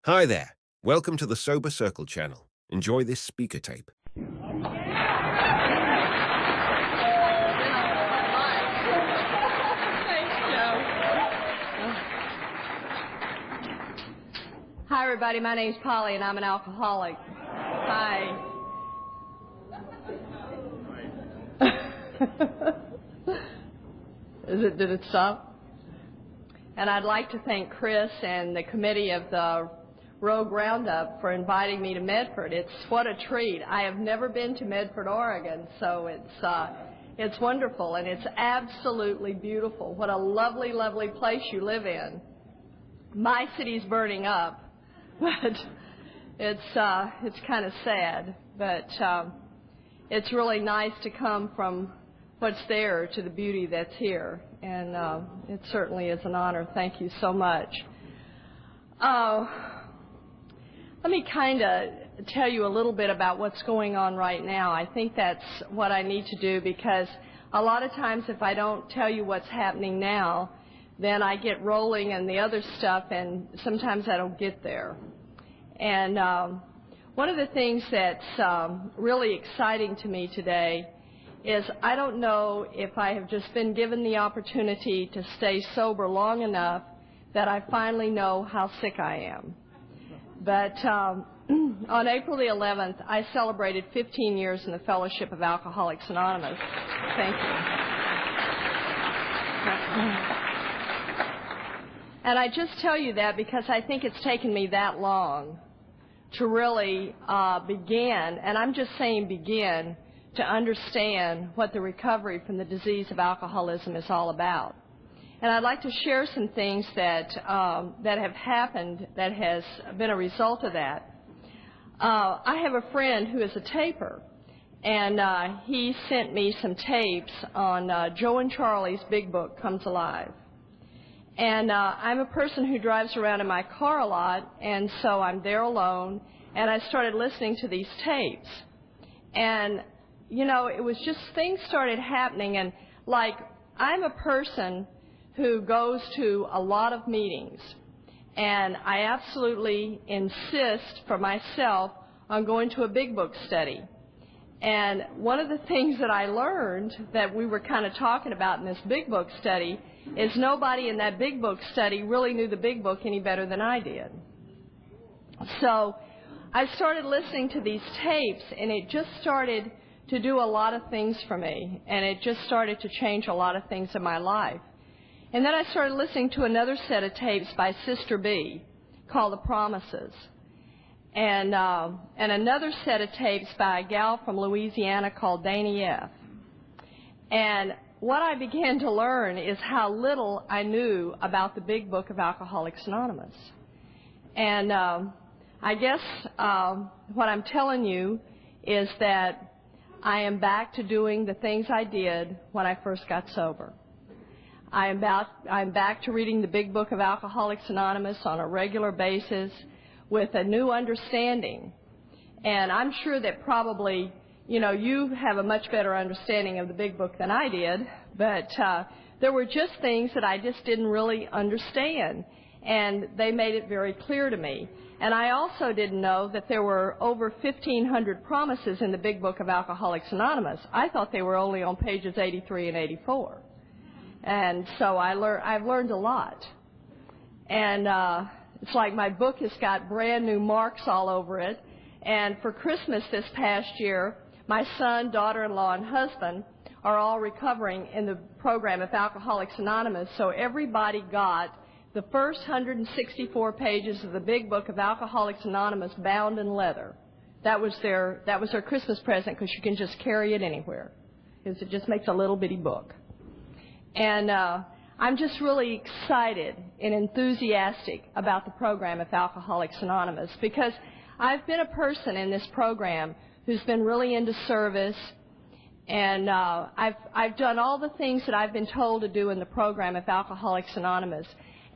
Hi there. Welcome to the Sober Circle channel. Enjoy this speaker tape. Hi, everybody. My name's Polly, and I'm an alcoholic. Hi. Did it stop? And I'd like to thank Chris and the committee of the Rougue Roundup for inviting me to Medford. What a treat. I have never been to Medford, Oregon, so it's wonderful, and it's absolutely beautiful. What a lovely, lovely place you live in. My city's burning up, but it's kind of sad. But it's really nice to come from what's there to the beauty that's here, and it certainly is an honor. Thank you so much. Let me kind of tell you a little bit about what's going on right now. I think that's what I need to do, because a lot of times if I don't tell you what's happening now, then I get rolling in the other stuff, and sometimes I don't get there. And one of the things that's really exciting to me today is I don't know if I have just been given the opportunity to stay sober long enough that I finally know how sick I am. But on April the 11th, I celebrated 15 years in the Fellowship of Alcoholics Anonymous. Thank you. And I just tell you that because I think it's taken me that long to really begin, and I'm just saying begin, to understand what the recovery from the disease of alcoholism is all about. And I'd like to share some things that have happened that has been a result of that. I have a friend who is a taper, and he sent me some tapes on Joe and Charlie's Big Book Comes Alive. And I'm a person who drives around in my car a lot, and so I'm there alone, and I started listening to these tapes. And, you know, it was just things started happening, and like I'm a person who goes to a lot of meetings, and I absolutely insist for myself on going to a Big Book study. And one of the things that I learned that we were kind of talking about in this Big Book study is nobody in that Big Book study really knew the Big Book any better than I did. So I started listening to these tapes, and it just started to do a lot of things for me, and it just started to change a lot of things in my life. And then I started listening to another set of tapes by Sister B called The Promises, and another set of tapes by a gal from Louisiana called Danny F. And what I began to learn is how little I knew about the Big Book of Alcoholics Anonymous. And I guess what I'm telling you is that I am back to doing the things I did when I first got sober. I'm back to reading the Big Book of Alcoholics Anonymous on a regular basis with a new understanding. And I'm sure that probably, you know, you have a much better understanding of the Big Book than I did, but there were just things that I just didn't really understand, and they made it very clear to me. And I also didn't know that there were over 1,500 promises in the Big Book of Alcoholics Anonymous. I thought they were only on pages 83 and 84. And so I've learned a lot. And it's like my book has got brand new marks all over it. And for Christmas this past year, my son, daughter-in-law, and husband are all recovering in the program of Alcoholics Anonymous. So everybody got the first 164 pages of the Big Book of Alcoholics Anonymous bound in leather. That was their Christmas present, because you can just carry it anywhere, because it just makes a little bitty book. And I'm just really excited and enthusiastic about the program of Alcoholics Anonymous, because I've been a person in this program who's been really into service, and I've done all the things that I've been told to do in the program of Alcoholics Anonymous,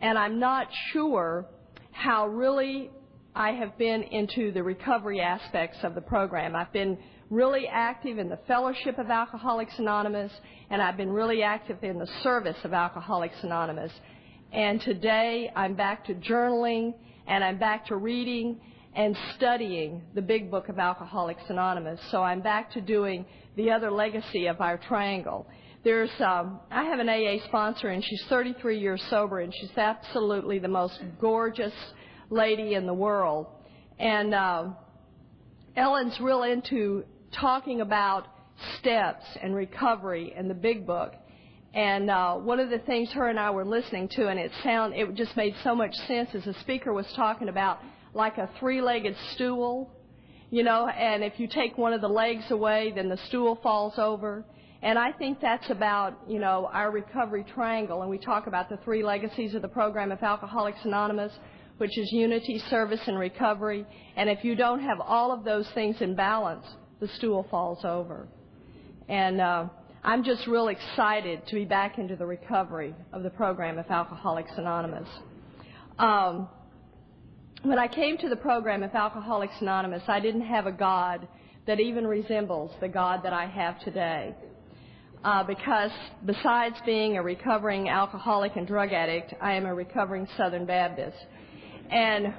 and I'm not sure how really I have been into the recovery aspects of the program. I've been really active in the Fellowship of Alcoholics Anonymous, and I've been really active in the service of Alcoholics Anonymous. And today I'm back to journaling, and I'm back to reading and studying the big book of Alcoholics Anonymous. So I'm back to doing the other legacy of our triangle. I have an AA sponsor, and she's 33 years sober, and she's absolutely the most gorgeous lady in the world. And Ellen's real into talking about steps and recovery in the big book. And one of the things her and I were listening to, and it just made so much sense, as the speaker was talking about like a three-legged stool, and if you take one of the legs away, then the stool falls over. And I think that's about, our recovery triangle. And we talk about the three legacies of the program of Alcoholics Anonymous, which is unity, service, and recovery. And if you don't have all of those things in balance, the stool falls over. And I'm just real excited to be back into the recovery of the program of Alcoholics Anonymous. When I came to the program of Alcoholics Anonymous, I didn't have a God that even resembles the God that I have today. Because besides being a recovering alcoholic and drug addict, I am a recovering Southern Baptist. And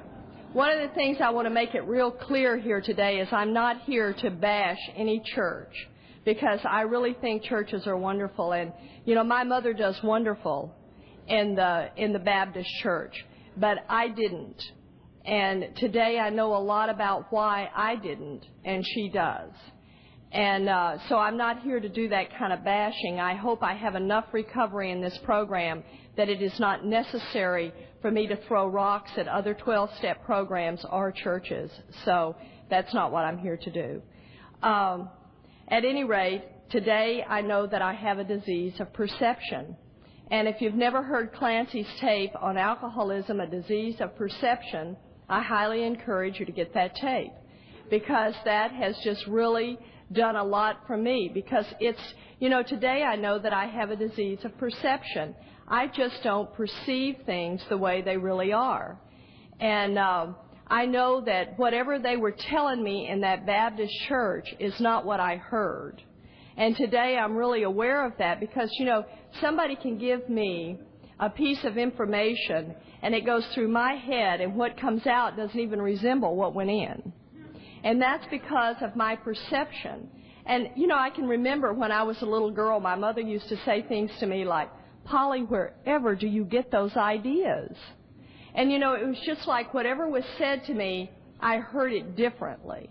one of the things I want to make it real clear here today is I'm not here to bash any church, because I really think churches are wonderful. And, my mother does wonderful in the Baptist church, but I didn't. And today I know a lot about why I didn't, and she does. And so I'm not here to do that kind of bashing. I hope I have enough recovery in this program that it is not necessary for me to throw rocks at other 12-step programs or churches. So that's not what I'm here to do. At any rate, today I know that I have a disease of perception. And if you've never heard Clancy's tape on alcoholism, a disease of perception, I highly encourage you to get that tape, because that has just really done a lot for me. Because today I know that I have a disease of perception. I just don't perceive things the way they really are. And I know that whatever they were telling me in that Baptist church is not what I heard. And today I'm really aware of that, because, somebody can give me a piece of information and it goes through my head, and what comes out doesn't even resemble what went in. And that's because of my perception. And, I can remember when I was a little girl, my mother used to say things to me like, "Polly, wherever do you get those ideas?" And, it was just like whatever was said to me, I heard it differently.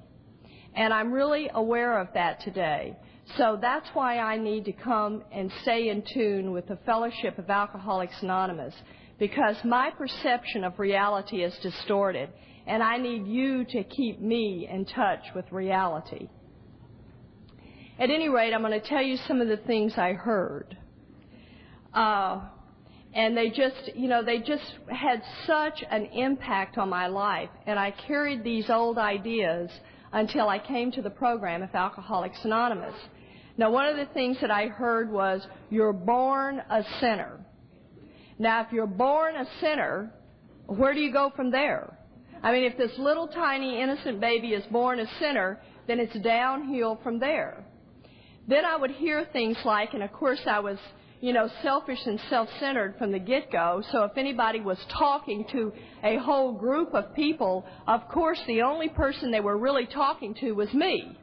And I'm really aware of that today. So that's why I need to come and stay in tune with the Fellowship of Alcoholics Anonymous, because my perception of reality is distorted, and I need you to keep me in touch with reality. At any rate, I'm going to tell you some of the things I heard. And they just had such an impact on my life, and I carried these old ideas until I came to the program of Alcoholics Anonymous. Now, one of the things that I heard was, you're born a sinner. Now, if you're born a sinner, where do you go from there? I mean, if this little tiny innocent baby is born a sinner, then it's downhill from there. Then I would hear things like, and of course I was, selfish and self-centered from the get-go, so if anybody was talking to a whole group of people, of course the only person they were really talking to was me.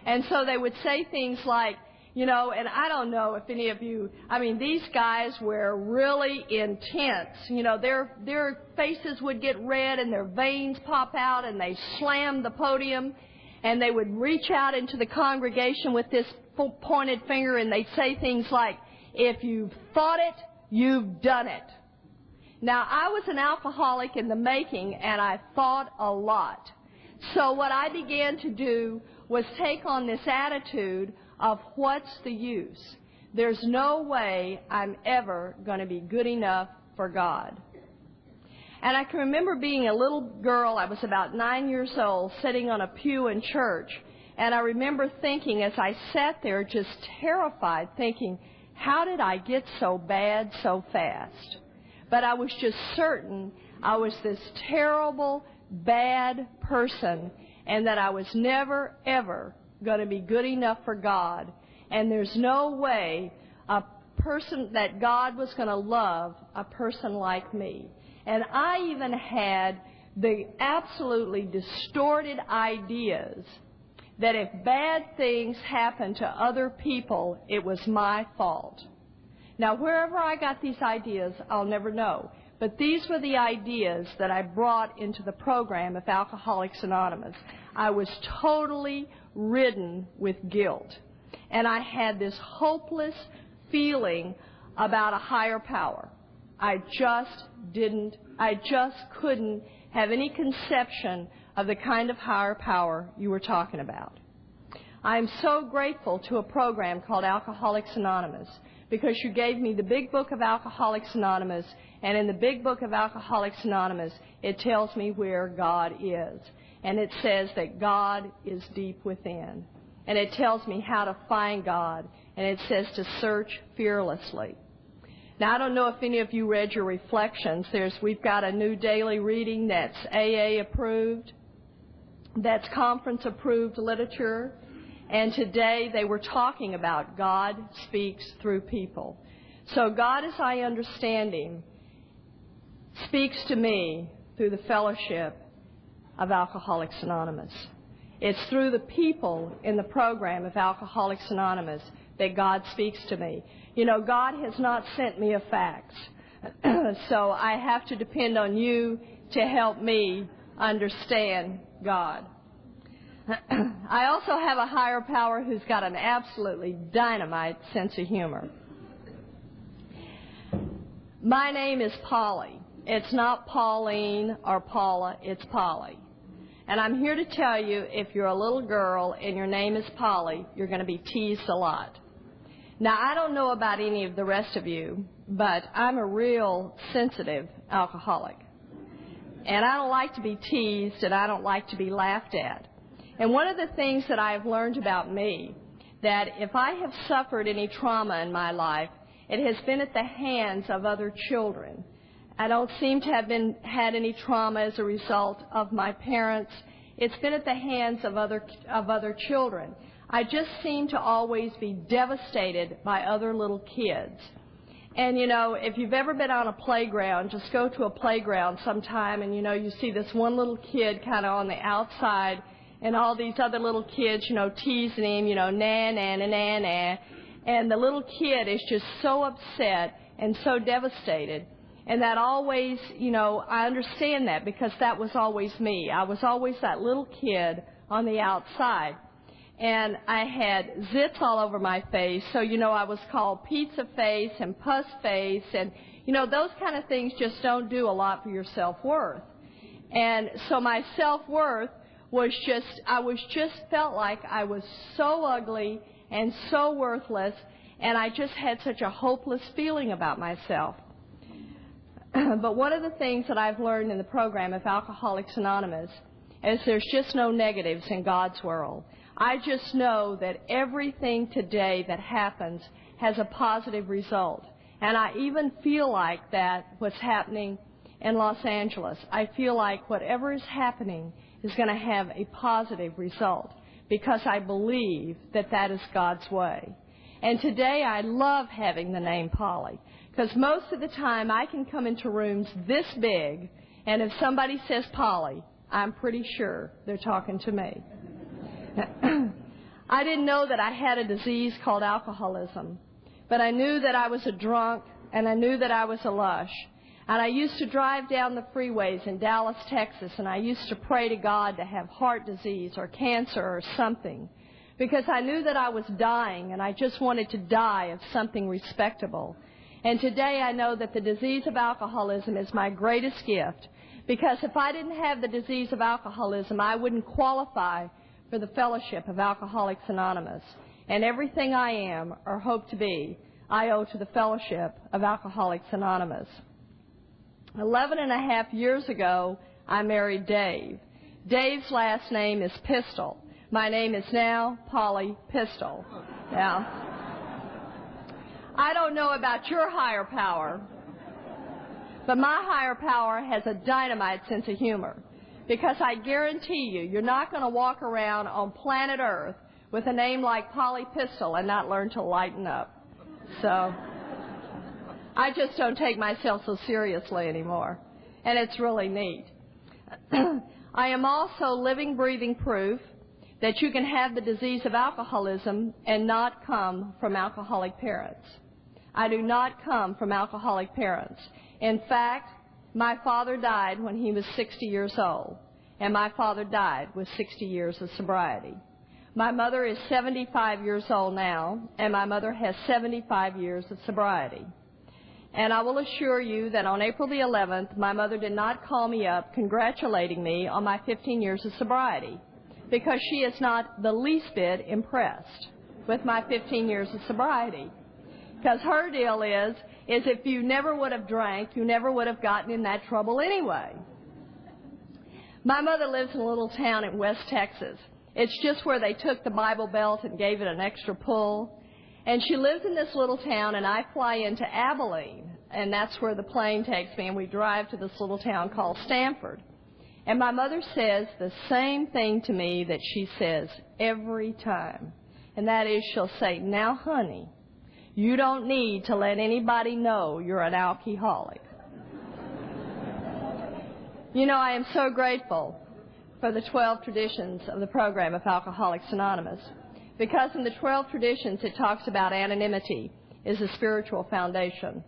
And so they would say things like, and I don't know if any of you, these guys were really intense. Their faces would get red and their veins pop out, and they slammed the podium, and they would reach out into the congregation with this pointed finger, and they'd say things like, "If you've thought it, you've done it." Now, I was an alcoholic in the making, and I thought a lot. So what I began to do was take on this attitude of, what's the use? There's no way I'm ever going to be good enough for God. And I can remember being a little girl, I was about 9 years old, sitting on a pew in church, and I remember thinking, as I sat there just terrified, thinking, how did I get so bad so fast? But I was just certain I was this terrible, bad person, and that I was never, ever going to be good enough for God. And there's no way a person that God was going to love a person like me. And I even had the absolutely distorted ideas that if bad things happened to other people, it was my fault. Now, wherever I got these ideas, I'll never know. But these were the ideas that I brought into the program of Alcoholics Anonymous. I was totally ridden with guilt. And I had this hopeless feeling about a higher power. I just couldn't have any conception of the kind of higher power you were talking about. I am so grateful to a program called Alcoholics Anonymous because you gave me the big book of Alcoholics Anonymous, and in the big book of Alcoholics Anonymous, it tells me where God is. And it says that God is deep within. And it tells me how to find God, and it says to search fearlessly. Now, I don't know if any of you read your reflections. We've got a new daily reading that's AA approved, that's conference approved literature, and today they were talking about God speaks through people. So God, as I understand Him, speaks to me through the fellowship of Alcoholics Anonymous. It's through the people in the program of Alcoholics Anonymous that God speaks to me. You know, God has not sent me a fax, so I have to depend on you to help me understand God. I also have a higher power who's got an absolutely dynamite sense of humor. My name is Polly. It's not Pauline or Paula, it's Polly. And I'm here to tell you, if you're a little girl and your name is Polly, you're going to be teased a lot. Now, I don't know about any of the rest of you, but I'm a real sensitive alcoholic. And I don't like to be teased, and I don't like to be laughed at. And one of the things that I've learned about me, that if I have suffered any trauma in my life, it has been at the hands of other children. I don't seem to have had any trauma as a result of my parents. It's been at the hands of other children. I just seem to always be devastated by other little kids. And, you know, if you've ever been on a playground, just go to a playground sometime and, you know, you see this one little kid kind of on the outside and all these other little kids, you know, teasing him, you know, na, na, na, na, na. And the little kid is just so upset and so devastated. And that always, you know, I understand that because that was always me. I was always that little kid on the outside. And I had zits all over my face, so, you know, I was called pizza face and pus face. And, you know, those kind of things just don't do a lot for your self-worth. And so my self-worth was felt like I was so ugly and so worthless, and I just had such a hopeless feeling about myself. But one of the things that I've learned in the program of Alcoholics Anonymous is there's just no negatives in God's world. I just know that everything today that happens has a positive result. And I even feel like that what's happening in Los Angeles. I feel like whatever is happening is going to have a positive result because I believe that that is God's way. And today I love having the name Polly because most of the time I can come into rooms this big, and if somebody says Polly, I'm pretty sure they're talking to me. I didn't know that I had a disease called alcoholism, but I knew that I was a drunk, and I knew that I was a lush. And I used to drive down the freeways in Dallas, Texas, and I used to pray to God to have heart disease or cancer or something, because I knew that I was dying, and I just wanted to die of something respectable. And today I know that the disease of alcoholism is my greatest gift, because if I didn't have the disease of alcoholism, I wouldn't qualify for the fellowship of Alcoholics Anonymous. And everything I am or hope to be, I owe to the fellowship of Alcoholics Anonymous. 11.5 years ago, I married Dave. Dave's last name is Pistol. My name is now Polly Pistol. Now, I don't know about your higher power, but my higher power has a dynamite sense of humor, because I guarantee you, you're not going to walk around on planet Earth with a name like Polly Pistol and not learn to lighten up. So I just don't take myself so seriously anymore, and it's really neat. I am also living, breathing proof that you can have the disease of alcoholism and not come from alcoholic parents. I do not come from alcoholic parents. In fact, my father died when he was 60 years old, and my father died with 60 years of sobriety. My mother is 75 years old now, and my mother has 75 years of sobriety. And I will assure you that on April the 11th, my mother did not call me up congratulating me on my 15 years of sobriety, because she is not the least bit impressed with my 15 years of sobriety. Because her deal is if you never would have drank, you never would have gotten in that trouble anyway. My mother lives in a little town in West Texas. It's just where they took the Bible Belt and gave it an extra pull. And she lives in this little town, and I fly into Abilene, and that's where the plane takes me, and we drive to this little town called Stanford. And my mother says the same thing to me that she says every time, and that is she'll say, "Now, honey, you don't need to let anybody know you're an alcoholic." You know, I am so grateful for the 12 traditions of the program of Alcoholics Anonymous, because in the 12 traditions it talks about anonymity is a spiritual foundation.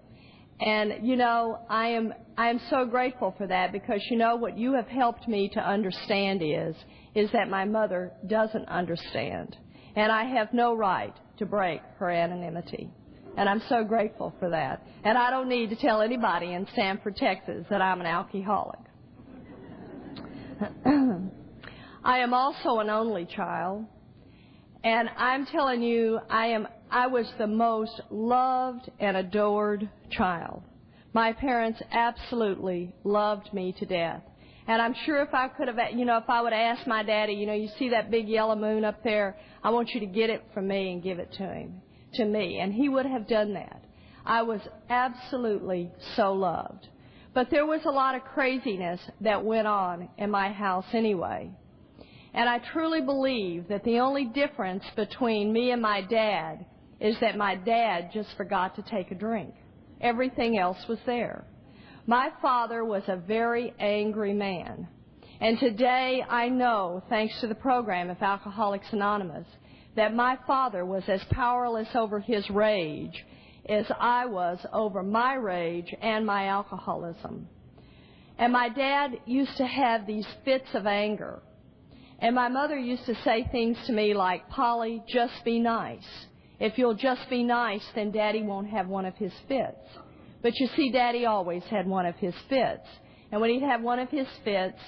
And, you know, I am so grateful for that, because, you know, what you have helped me to understand is that my mother doesn't understand. And I have no right to break her anonymity. And I'm so grateful for that. And I don't need to tell anybody in Stanford, Texas, that I'm an alcoholic. I am also an only child. And I'm telling you, I was the most loved and adored child. My parents absolutely loved me to death. And I'm sure if I could have, if I would have asked my daddy, you see that big yellow moon up there? I want you to get it from me and give it to me. And he would have done that. I was absolutely so loved. But there was a lot of craziness that went on in my house anyway. And I truly believe that the only difference between me and my dad is that my dad just forgot to take a drink. Everything else was there. My father was a very angry man. And today I know, thanks to the program of Alcoholics Anonymous, that my father was as powerless over his rage as I was over my rage and my alcoholism. And my dad used to have these fits of anger. And my mother used to say things to me like, "Polly, just be nice. If you'll just be nice, then Daddy won't have one of his fits." But you see, Daddy always had one of his fits. And when he'd have one of his fits,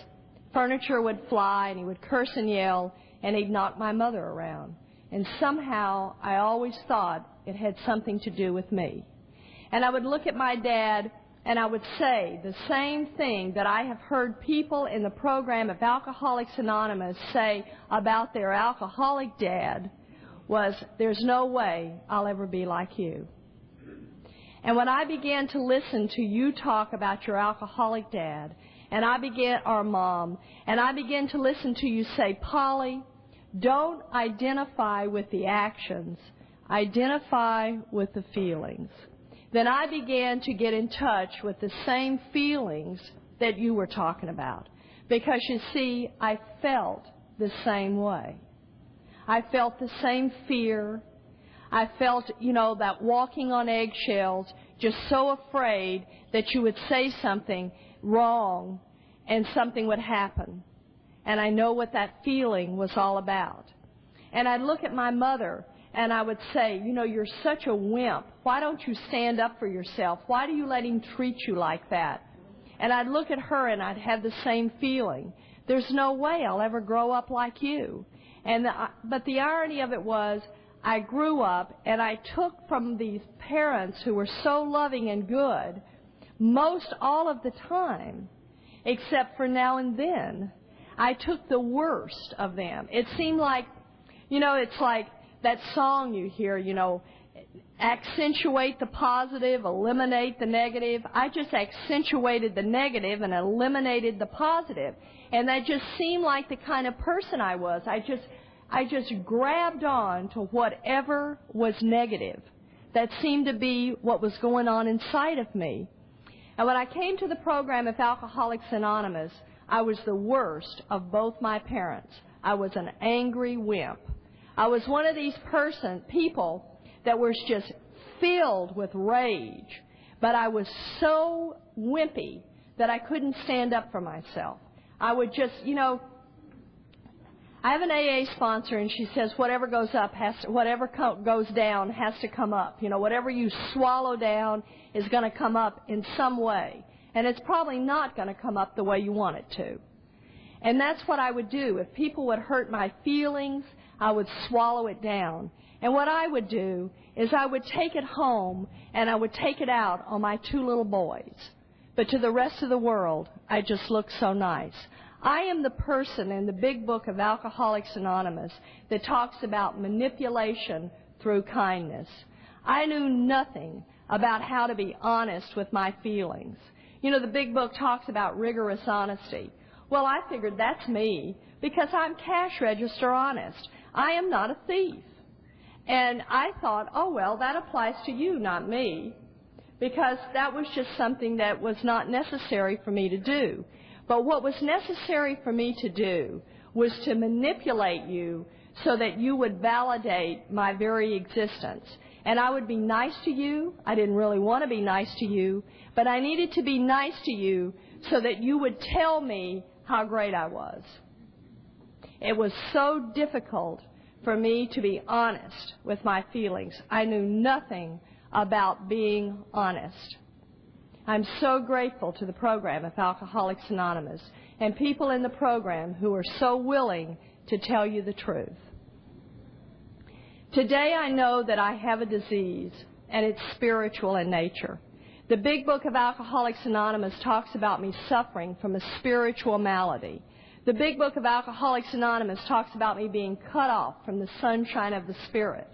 furniture would fly, and he would curse and yell, and he'd knock my mother around. And somehow I always thought it had something to do with me. And I would look at my dad, and I would say the same thing that I have heard people in the program of Alcoholics Anonymous say about their alcoholic dad was, "There's no way I'll ever be like you." And when I began to listen to you talk about your alcoholic dad, and or mom, and I began to listen to you say, "Polly, don't identify with the actions, identify with the feelings," then I began to get in touch with the same feelings that you were talking about. Because, you see, I felt the same way. I felt the same fear. I felt, that walking on eggshells, just so afraid that you would say something wrong and something would happen. And I know what that feeling was all about. And I'd look at my mother, and I would say, "You're such a wimp. Why don't you stand up for yourself? Why do you let him treat you like that?" And I'd look at her, and I'd have the same feeling. "There's no way I'll ever grow up like you." But the irony of it was, I grew up, and I took from these parents who were so loving and good, most all of the time, except for now and then, I took the worst of them. It seemed like, it's like that song you hear, accentuate the positive, eliminate the negative. I just accentuated the negative and eliminated the positive. And that just seemed like the kind of person I was. I just grabbed on to whatever was negative. That seemed to be what was going on inside of me. And when I came to the program of Alcoholics Anonymous, I was the worst of both my parents. I was an angry wimp. I was one of these people that was just filled with rage, but I was so wimpy that I couldn't stand up for myself. I would just, I have an AA sponsor, and she says whatever goes up whatever goes down has to come up. Whatever you swallow down is going to come up in some way, and it's probably not going to come up the way you want it to. And that's what I would do. If people would hurt my feelings, I would swallow it down. And what I would do is I would take it home, and I would take it out on my two little boys. But to the rest of the world, I just looked so nice. I am the person in the big book of Alcoholics Anonymous that talks about manipulation through kindness. I knew nothing about how to be honest with my feelings. The big book talks about rigorous honesty. Well, I figured that's me because I'm cash register honest. I am not a thief. And I thought, oh, well, that applies to you, not me, because that was just something that was not necessary for me to do. But what was necessary for me to do was to manipulate you so that you would validate my very existence. And I would be nice to you. I didn't really want to be nice to you, but I needed to be nice to you so that you would tell me how great I was. It was so difficult for me to be honest with my feelings. I knew nothing about being honest. I'm so grateful to the program of Alcoholics Anonymous and people in the program who are so willing to tell you the truth. Today I know that I have a disease, and it's spiritual in nature. The big book of Alcoholics Anonymous talks about me suffering from a spiritual malady. The big book of Alcoholics Anonymous talks about me being cut off from the sunshine of the Spirit.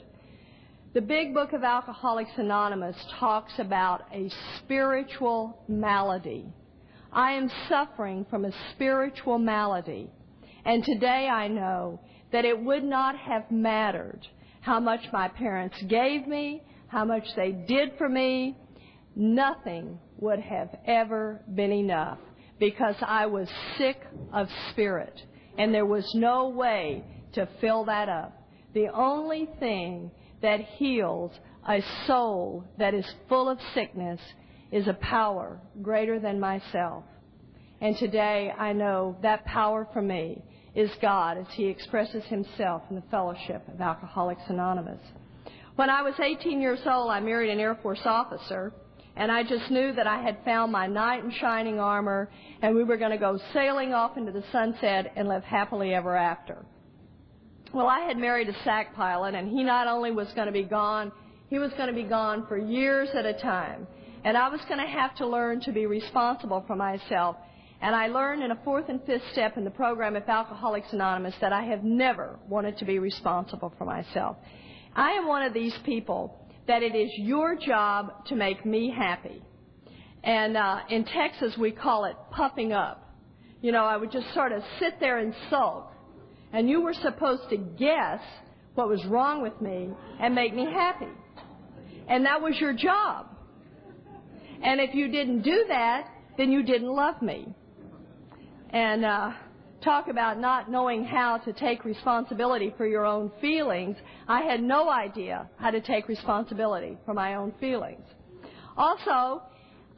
The big book of Alcoholics Anonymous talks about a spiritual malady. I am suffering from a spiritual malady. And today I know that it would not have mattered how much my parents gave me, how much they did for me. Nothing would have ever been enough because I was sick of spirit. And there was no way to fill that up. The only thing that heals a soul that is full of sickness is a power greater than myself. And today I know that power for me is God as He expresses Himself in the fellowship of Alcoholics Anonymous. When I was 18 years old, I married an Air Force officer, and I just knew that I had found my knight in shining armor, and we were going to go sailing off into the sunset and live happily ever after. Well, I had married a SAC pilot, and he not only was going to be gone, he was going to be gone for years at a time. And I was going to have to learn to be responsible for myself. And I learned in a fourth and fifth step in the program of Alcoholics Anonymous that I have never wanted to be responsible for myself. I am one of these people that it is your job to make me happy. And in Texas, we call it puffing up. I would just sort of sit there and sulk. And you were supposed to guess what was wrong with me and make me happy. And that was your job. And if you didn't do that, then you didn't love me. And talk about not knowing how to take responsibility for your own feelings. I had no idea how to take responsibility for my own feelings. Also,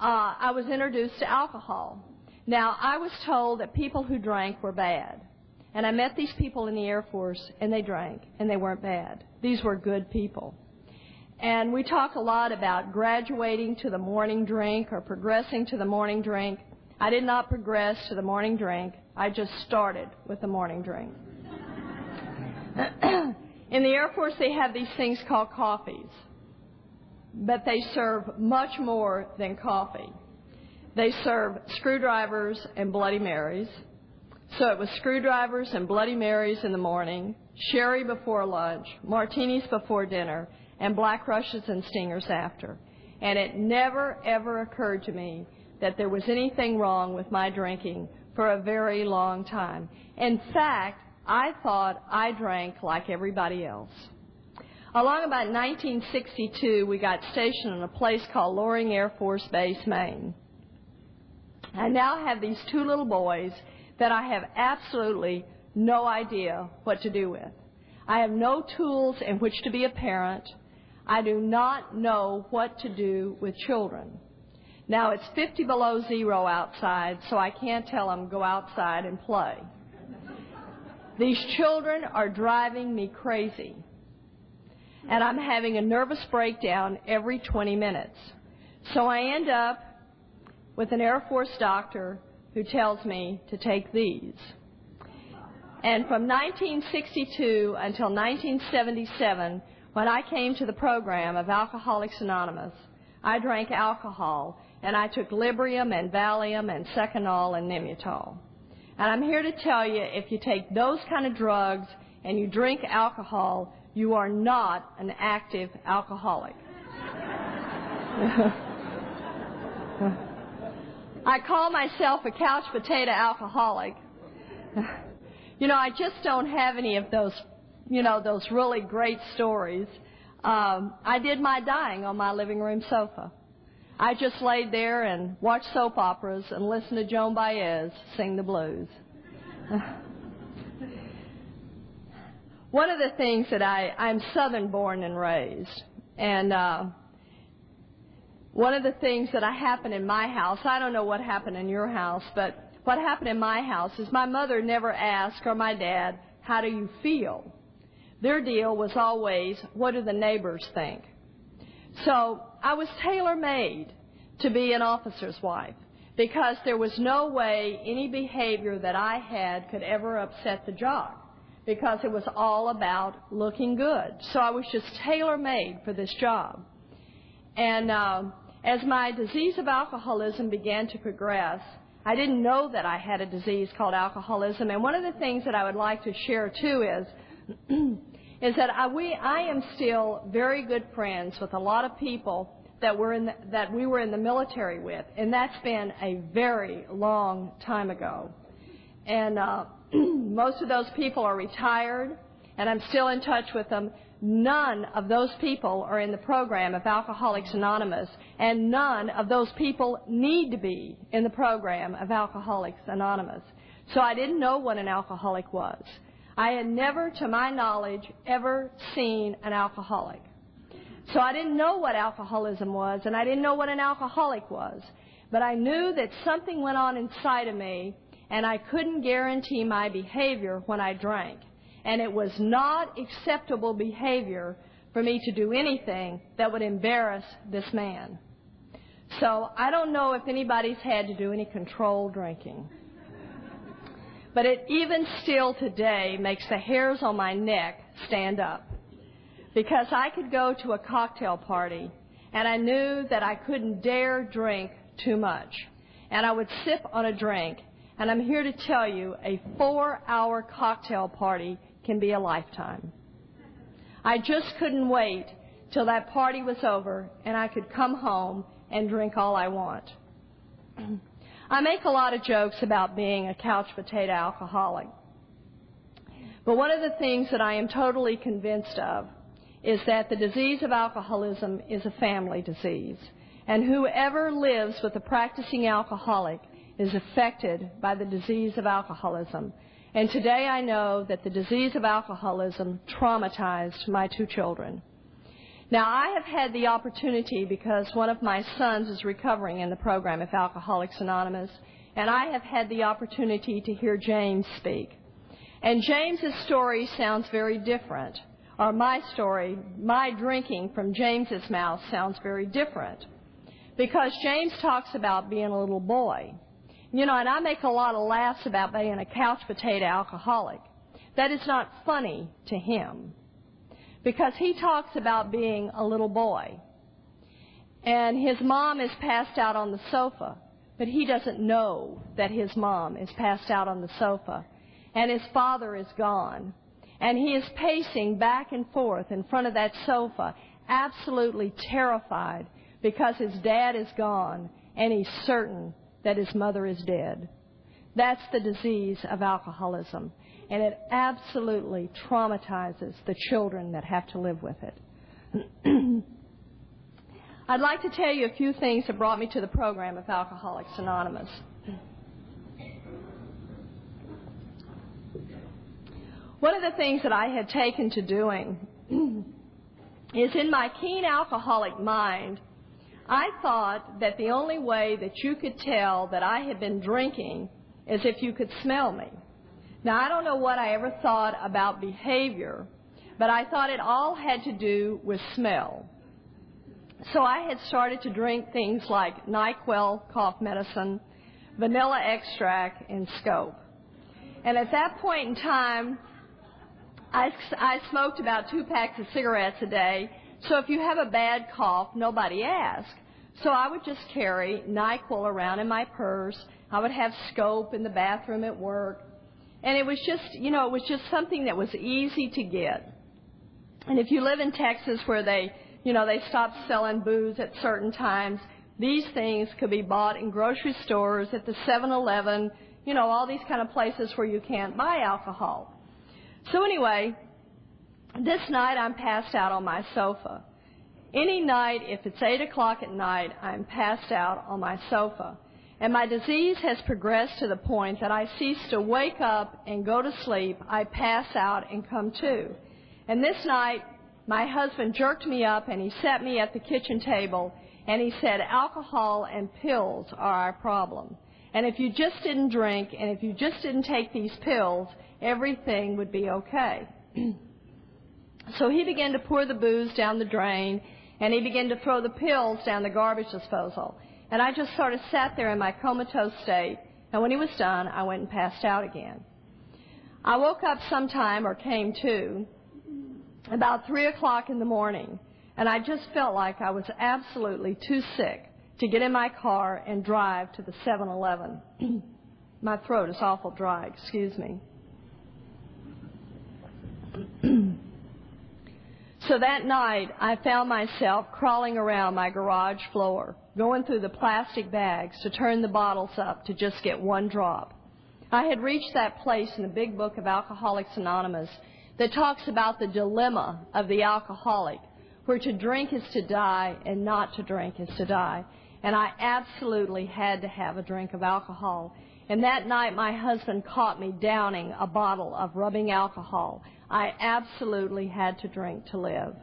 I was introduced to alcohol. Now, I was told that people who drank were bad. And I met these people in the Air Force, and they drank, and they weren't bad. These were good people. And we talk a lot about graduating to the morning drink or progressing to the morning drink. I did not progress to the morning drink. I just started with the morning drink. In the Air Force, they have these things called coffees. But they serve much more than coffee. They serve screwdrivers and Bloody Marys. So it was screwdrivers and Bloody Marys in the morning, sherry before lunch, martinis before dinner, and black rushes and stingers after. And it never, ever occurred to me that there was anything wrong with my drinking for a very long time. In fact, I thought I drank like everybody else. Along about 1962, we got stationed in a place called Loring Air Force Base, Maine. I now have these two little boys that I have absolutely no idea what to do with. I have no tools in which to be a parent. I do not know what to do with children. Now, it's 50 below zero outside, so I can't tell them go outside and play. These children are driving me crazy, and I'm having a nervous breakdown every 20 minutes. So I end up with an Air Force doctor who tells me to take these. And from 1962 until 1977, when I came to the program of Alcoholics Anonymous, I drank alcohol, and I took Librium and Valium and Seconal and Nimutol. And I'm here to tell you, if you take those kind of drugs and you drink alcohol, you are not an active alcoholic. I call myself a couch potato alcoholic. You know, I just don't have any of those, those really great stories. I did my dying on my living room sofa. I just laid there and watched soap operas and listened to Joan Baez sing the blues. One of the things that I'm Southern born and raised, and one of the things that happened in my house, I don't know what happened in your house, but what happened in my house is my mother never asked, or my dad, how do you feel? Their deal was always, what do the neighbors think? So I was tailor-made to be an officer's wife, because there was no way any behavior that I had could ever upset the job, because it was all about looking good. So I was just tailor-made for this job. And as my disease of alcoholism began to progress, I didn't know that I had a disease called alcoholism. And one of the things that I would like to share, too, is that I am still very good friends with a lot of people that we were in the military with. And that's been a very long time ago. And most of those people are retired, and I'm still in touch with them. None of those people are in the program of Alcoholics Anonymous, and none of those people need to be in the program of Alcoholics Anonymous. So I didn't know what an alcoholic was. I had never, to my knowledge, ever seen an alcoholic. So I didn't know what alcoholism was, and I didn't know what an alcoholic was. But I knew that something went on inside of me, and I couldn't guarantee my behavior when I drank. And it was not acceptable behavior for me to do anything that would embarrass this man. So I don't know if anybody's had to do any controlled drinking. But it even still today makes the hairs on my neck stand up. Because I could go to a cocktail party, and I knew that I couldn't dare drink too much. And I would sip on a drink. And I'm here to tell you, a 4-hour cocktail party can be a lifetime. I just couldn't wait till that party was over and I could come home and drink all I want. I make a lot of jokes about being a couch potato alcoholic. But one of the things that I am totally convinced of is that the disease of alcoholism is a family disease. And whoever lives with a practicing alcoholic is affected by the disease of alcoholism. And today I know that the disease of alcoholism traumatized my 2 children. Now, I have had the opportunity, because one of my sons is recovering in the program of Alcoholics Anonymous, and I have had the opportunity to hear James speak. And James's story sounds very different. Or my story, my drinking from James's mouth sounds very different. Because James talks about being a little boy. And I make a lot of laughs about being a couch potato alcoholic. That is not funny to him, because he talks about being a little boy. And his mom is passed out on the sofa, but he doesn't know that his mom is passed out on the sofa. And his father is gone. And he is pacing back and forth in front of that sofa, absolutely terrified, because his dad is gone, and he's certain that his mother is dead. That's the disease of alcoholism, and it absolutely traumatizes the children that have to live with it. I'd like to tell you a few things that brought me to the program of Alcoholics Anonymous. One of the things that I had taken to doing is, in my keen alcoholic mind, I thought that the only way that you could tell that I had been drinking is if you could smell me. Now, I don't know what I ever thought about behavior, but I thought it all had to do with smell. So I had started to drink things like NyQuil cough medicine, vanilla extract, and Scope. And at that point in time, I smoked about 2 packs of cigarettes a day, so if you have a bad cough, nobody asks. So I would just carry NyQuil around in my purse. I would have Scope in the bathroom at work. And it was just, it was just something that was easy to get. And if you live in Texas where they stopped selling booze at certain times, these things could be bought in grocery stores, at the 7-Eleven, all these kind of places where you can't buy alcohol. So anyway, this night I'm passed out on my sofa. Any night, if it's 8 o'clock at night, I'm passed out on my sofa. And my disease has progressed to the point that I cease to wake up and go to sleep. I pass out and come to. And this night, my husband jerked me up and he sat me at the kitchen table and he said, alcohol and pills are our problem. And if you just didn't drink and if you just didn't take these pills, everything would be okay. So he began to pour the booze down the drain and he began to throw the pills down the garbage disposal. And I just sort of sat there in my comatose state, and when he was done, I went and passed out again. I woke up sometime, or came to, about 3 o'clock in the morning, and I just felt like I was absolutely too sick to get in my car and drive to the 7-Eleven. My throat is awful dry, excuse me. So that night, I found myself crawling around my garage floor, going through the plastic bags to turn the bottles up to just get one drop. I had reached that place in the big book of Alcoholics Anonymous that talks about the dilemma of the alcoholic, where to drink is to die and not to drink is to die. And I absolutely had to have a drink of alcohol. And that night, my husband caught me downing a bottle of rubbing alcohol. I absolutely had to drink to live.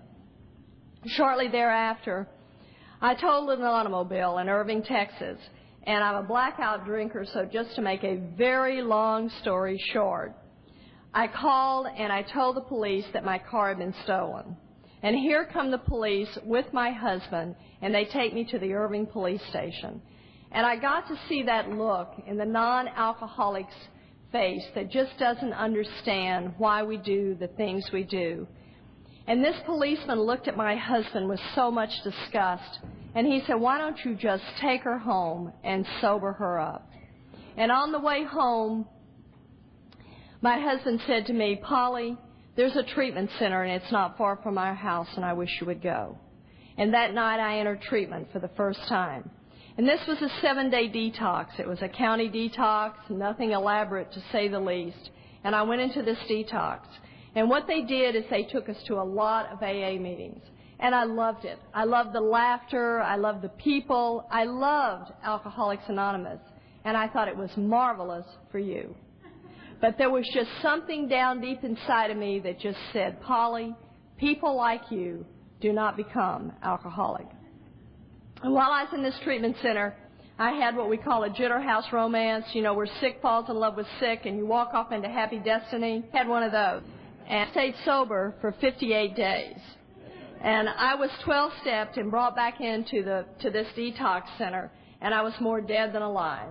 Shortly thereafter, I totaled an automobile in Irving, Texas, and I'm a blackout drinker, so just to make a very long story short, I called and I told the police that my car had been stolen. And here come the police with my husband, and they take me to the Irving police station. And I got to see that look in the non-alcoholic's face that just doesn't understand why we do the things we do. And this policeman looked at my husband with so much disgust, and he said, why don't you just take her home and sober her up? And on the way home, my husband said to me, Polly, there's a treatment center, and it's not far from our house, and I wish you would go. And that night I entered treatment for the first time. And this was a 7-day detox. It was a county detox, nothing elaborate to say the least. And I went into this detox. And what they did is they took us to a lot of AA meetings. And I loved it. I loved the laughter. I loved the people. I loved Alcoholics Anonymous. And I thought it was marvelous for you. But there was just something down deep inside of me that just said, Polly, people like you do not become alcoholic. And while I was in this treatment center, I had what we call a jitter house romance, where sick falls in love with sick and you walk off into happy destiny. Had one of those. And I stayed sober for 58 days. And I was 12-stepped and brought back into this detox center, and I was more dead than alive.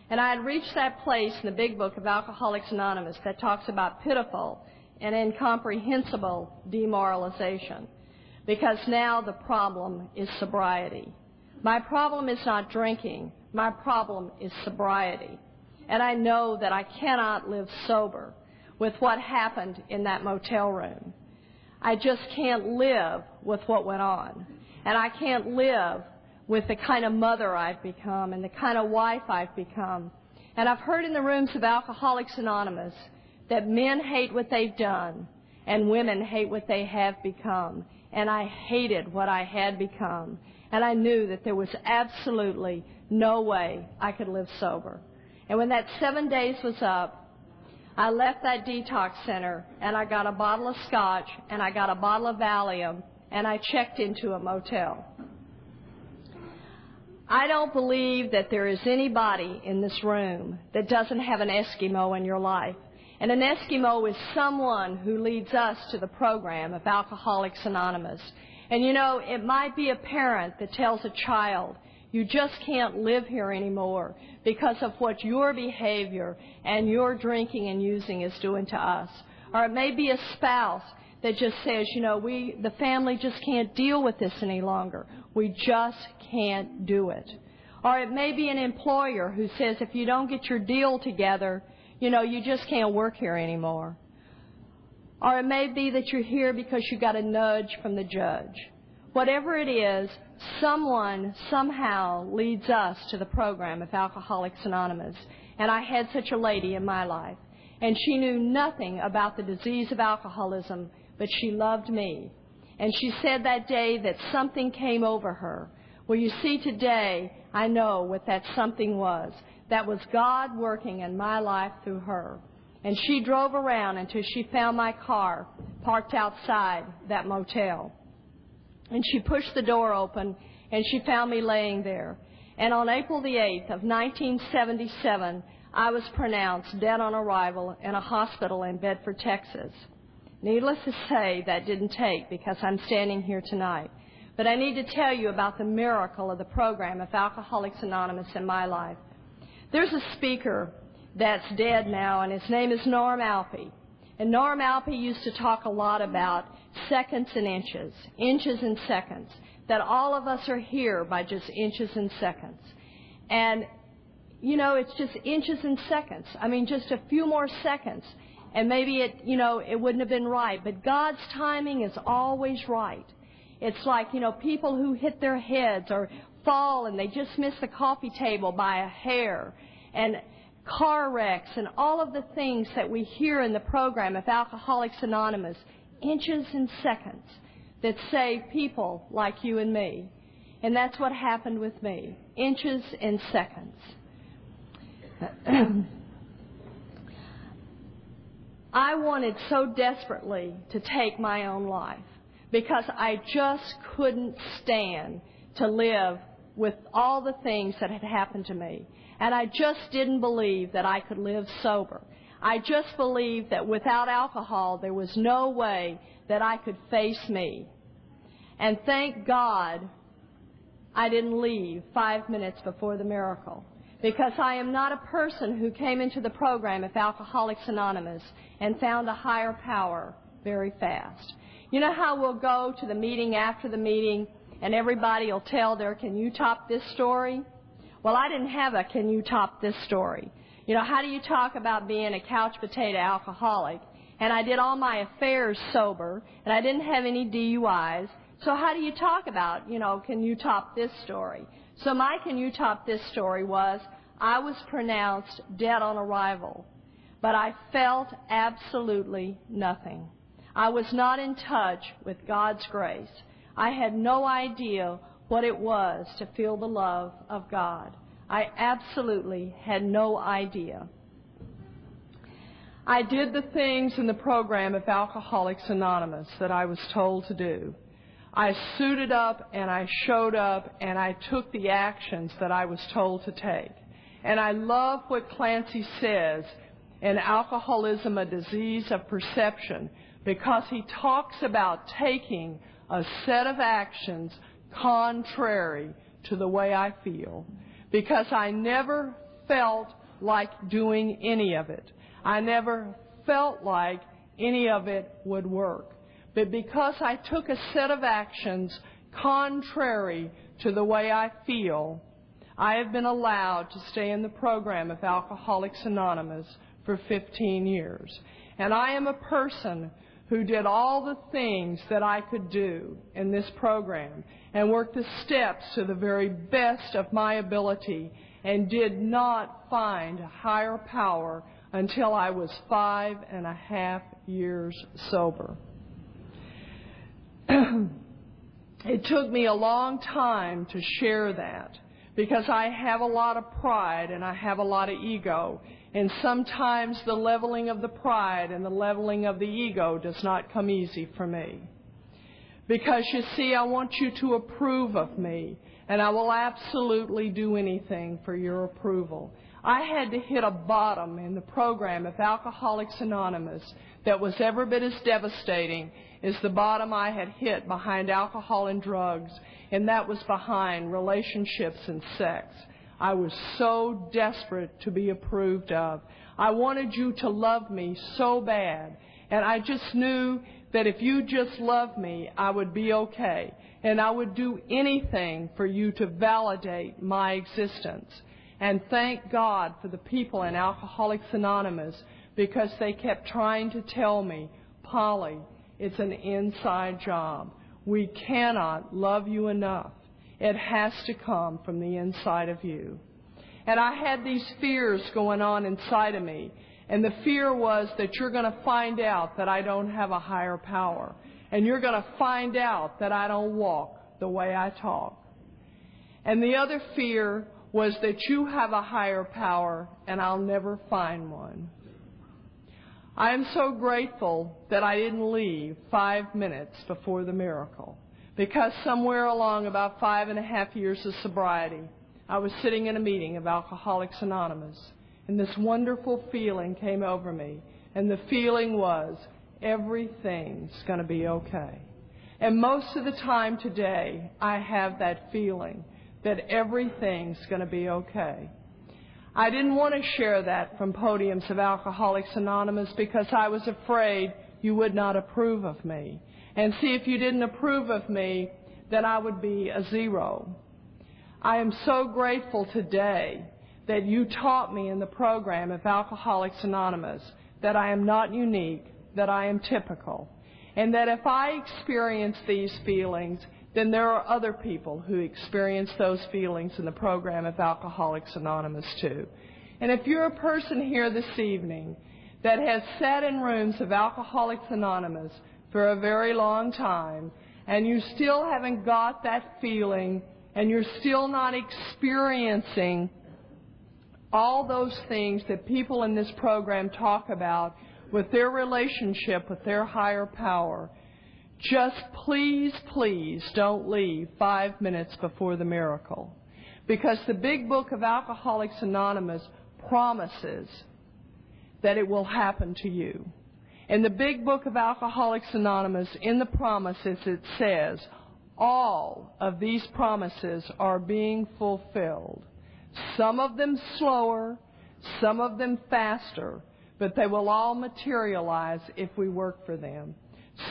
And I had reached that place in the big book of Alcoholics Anonymous that talks about pitiful and incomprehensible demoralization. Because now the problem is sobriety. My problem is not drinking. My problem is sobriety. And I know that I cannot live sober with what happened in that motel room. I just can't live with what went on. And I can't live with the kind of mother I've become and the kind of wife I've become. And I've heard in the rooms of Alcoholics Anonymous that men hate what they've done and women hate what they have become. And I hated what I had become. And I knew that there was absolutely no way I could live sober. And when that 7 days was up, I left that detox center, and I got a bottle of scotch, and I got a bottle of Valium, and I checked into a motel. I don't believe that there is anybody in this room that doesn't have an Eskimo in your life. And an Eskimo is someone who leads us to the program of Alcoholics Anonymous. And you know, it might be a parent that tells a child, you just can't live here anymore because of what your behavior and your drinking and using is doing to us. Or it may be a spouse that just says, you know, the family just can't deal with this any longer. We just can't do it. Or it may be an employer who says, if you don't get your deal together, you know, you just can't work here anymore. Or it may be that you're here because you got a nudge from the judge. Whatever it is, someone somehow leads us to the program of Alcoholics Anonymous. And I had such a lady in my life. And she knew nothing about the disease of alcoholism, but she loved me. And she said that day that something came over her. Well, you see, today I know what that something was. That was God working in my life through her. And she drove around until she found my car parked outside that motel. And she pushed the door open, and she found me laying there. And on April the 8th of 1977, I was pronounced dead on arrival in a hospital in Bedford, Texas. Needless to say, that didn't take because I'm standing here tonight. But I need to tell you about the miracle of the program of Alcoholics Anonymous in my life. There's a speaker that's dead now, and his name is Norm Alpe. And Norm Alpe used to talk a lot about seconds and inches and seconds, that all of us are here by just inches and seconds. And, you know, it's just inches and seconds. I mean, just a few more seconds. And maybe it wouldn't have been right. But God's timing is always right. It's like, you know, people who hit their heads or fall and they just miss the coffee table by a hair. And car wrecks and all of the things that we hear in the program of Alcoholics Anonymous, inches and seconds that save people like you and me. And that's what happened with me, inches and seconds. I wanted so desperately to take my own life because I just couldn't stand to live with all the things that had happened to me. And I just didn't believe that I could live sober. I just believed that without alcohol, there was no way that I could face me. And thank God I didn't leave 5 minutes before the miracle, because I am not a person who came into the program of Alcoholics Anonymous and found a higher power very fast. You know how we'll go to the meeting after the meeting and everybody will tell their, can you top this story? Well, I didn't have a can you top this story. You know, how do you talk about being a couch potato alcoholic? And I did all my affairs sober, and I didn't have any DUIs. So how do you talk about, you know, can you top this story? So my can you top this story was, I was pronounced dead on arrival, but I felt absolutely nothing. I was not in touch with God's grace. I had no idea what it was to feel the love of God. I absolutely had no idea. I did the things in the program of Alcoholics Anonymous that I was told to do. I suited up and I showed up and I took the actions that I was told to take. And I love what Clancy says in Alcoholism, a Disease of Perception, because he talks about taking a set of actions contrary to the way I feel. Because I never felt like doing any of it. I never felt like any of it would work. But because I took a set of actions contrary to the way I feel, I have been allowed to stay in the program of Alcoholics Anonymous for 15 years. And I am a person who did all the things that I could do in this program and worked the steps to the very best of my ability and did not find a higher power until I was 5.5 years sober. It took me a long time to share that because I have a lot of pride and I have a lot of ego. And sometimes the leveling of the pride and the leveling of the ego does not come easy for me. Because you see, I want you to approve of me, and I will absolutely do anything for your approval. I had to hit a bottom in the program of Alcoholics Anonymous that was every bit as devastating as the bottom I had hit behind alcohol and drugs, and that was behind relationships and sex. I was so desperate to be approved of. I wanted you to love me so bad, and I just knew that if you just loved me, I would be okay, and I would do anything for you to validate my existence. And thank God for the people in Alcoholics Anonymous, because they kept trying to tell me, Polly, it's an inside job. We cannot love you enough. It has to come from the inside of you. And I had these fears going on inside of me. And the fear was that you're going to find out that I don't have a higher power. And you're going to find out that I don't walk the way I talk. And the other fear was that you have a higher power and I'll never find one. I am so grateful that I didn't leave 5 minutes before the miracle, because somewhere along about 5.5 years of sobriety, I was sitting in a meeting of Alcoholics Anonymous, and this wonderful feeling came over me, and the feeling was, everything's going to be okay. And most of the time today, I have that feeling that everything's going to be okay. I didn't want to share that from podiums of Alcoholics Anonymous because I was afraid you would not approve of me. And see, if you didn't approve of me, then I would be a zero. I am so grateful today that you taught me in the program of Alcoholics Anonymous that I am not unique, that I am typical, and that if I experience these feelings, then there are other people who experience those feelings in the program of Alcoholics Anonymous too. And if you're a person here this evening that has sat in rooms of Alcoholics Anonymous for a very long time, and you still haven't got that feeling, and you're still not experiencing all those things that people in this program talk about with their relationship with their higher power, just please, please don't leave 5 minutes before the miracle. Because the big book of Alcoholics Anonymous promises that it will happen to you. In the big book of Alcoholics Anonymous, in the promises, it says, all of these promises are being fulfilled. Some of them slower, some of them faster, but they will all materialize if we work for them.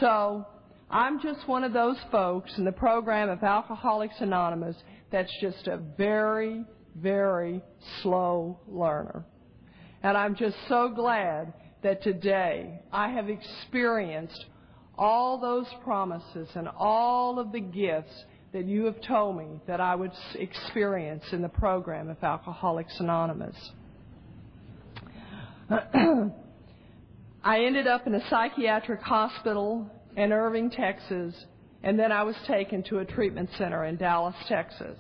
So, I'm just one of those folks in the program of Alcoholics Anonymous that's just a very, very slow learner. And I'm just so glad that today I have experienced all those promises and all of the gifts that you have told me that I would experience in the program of Alcoholics Anonymous. I ended up in a psychiatric hospital in Irving, Texas, and then I was taken to a treatment center in Dallas, Texas.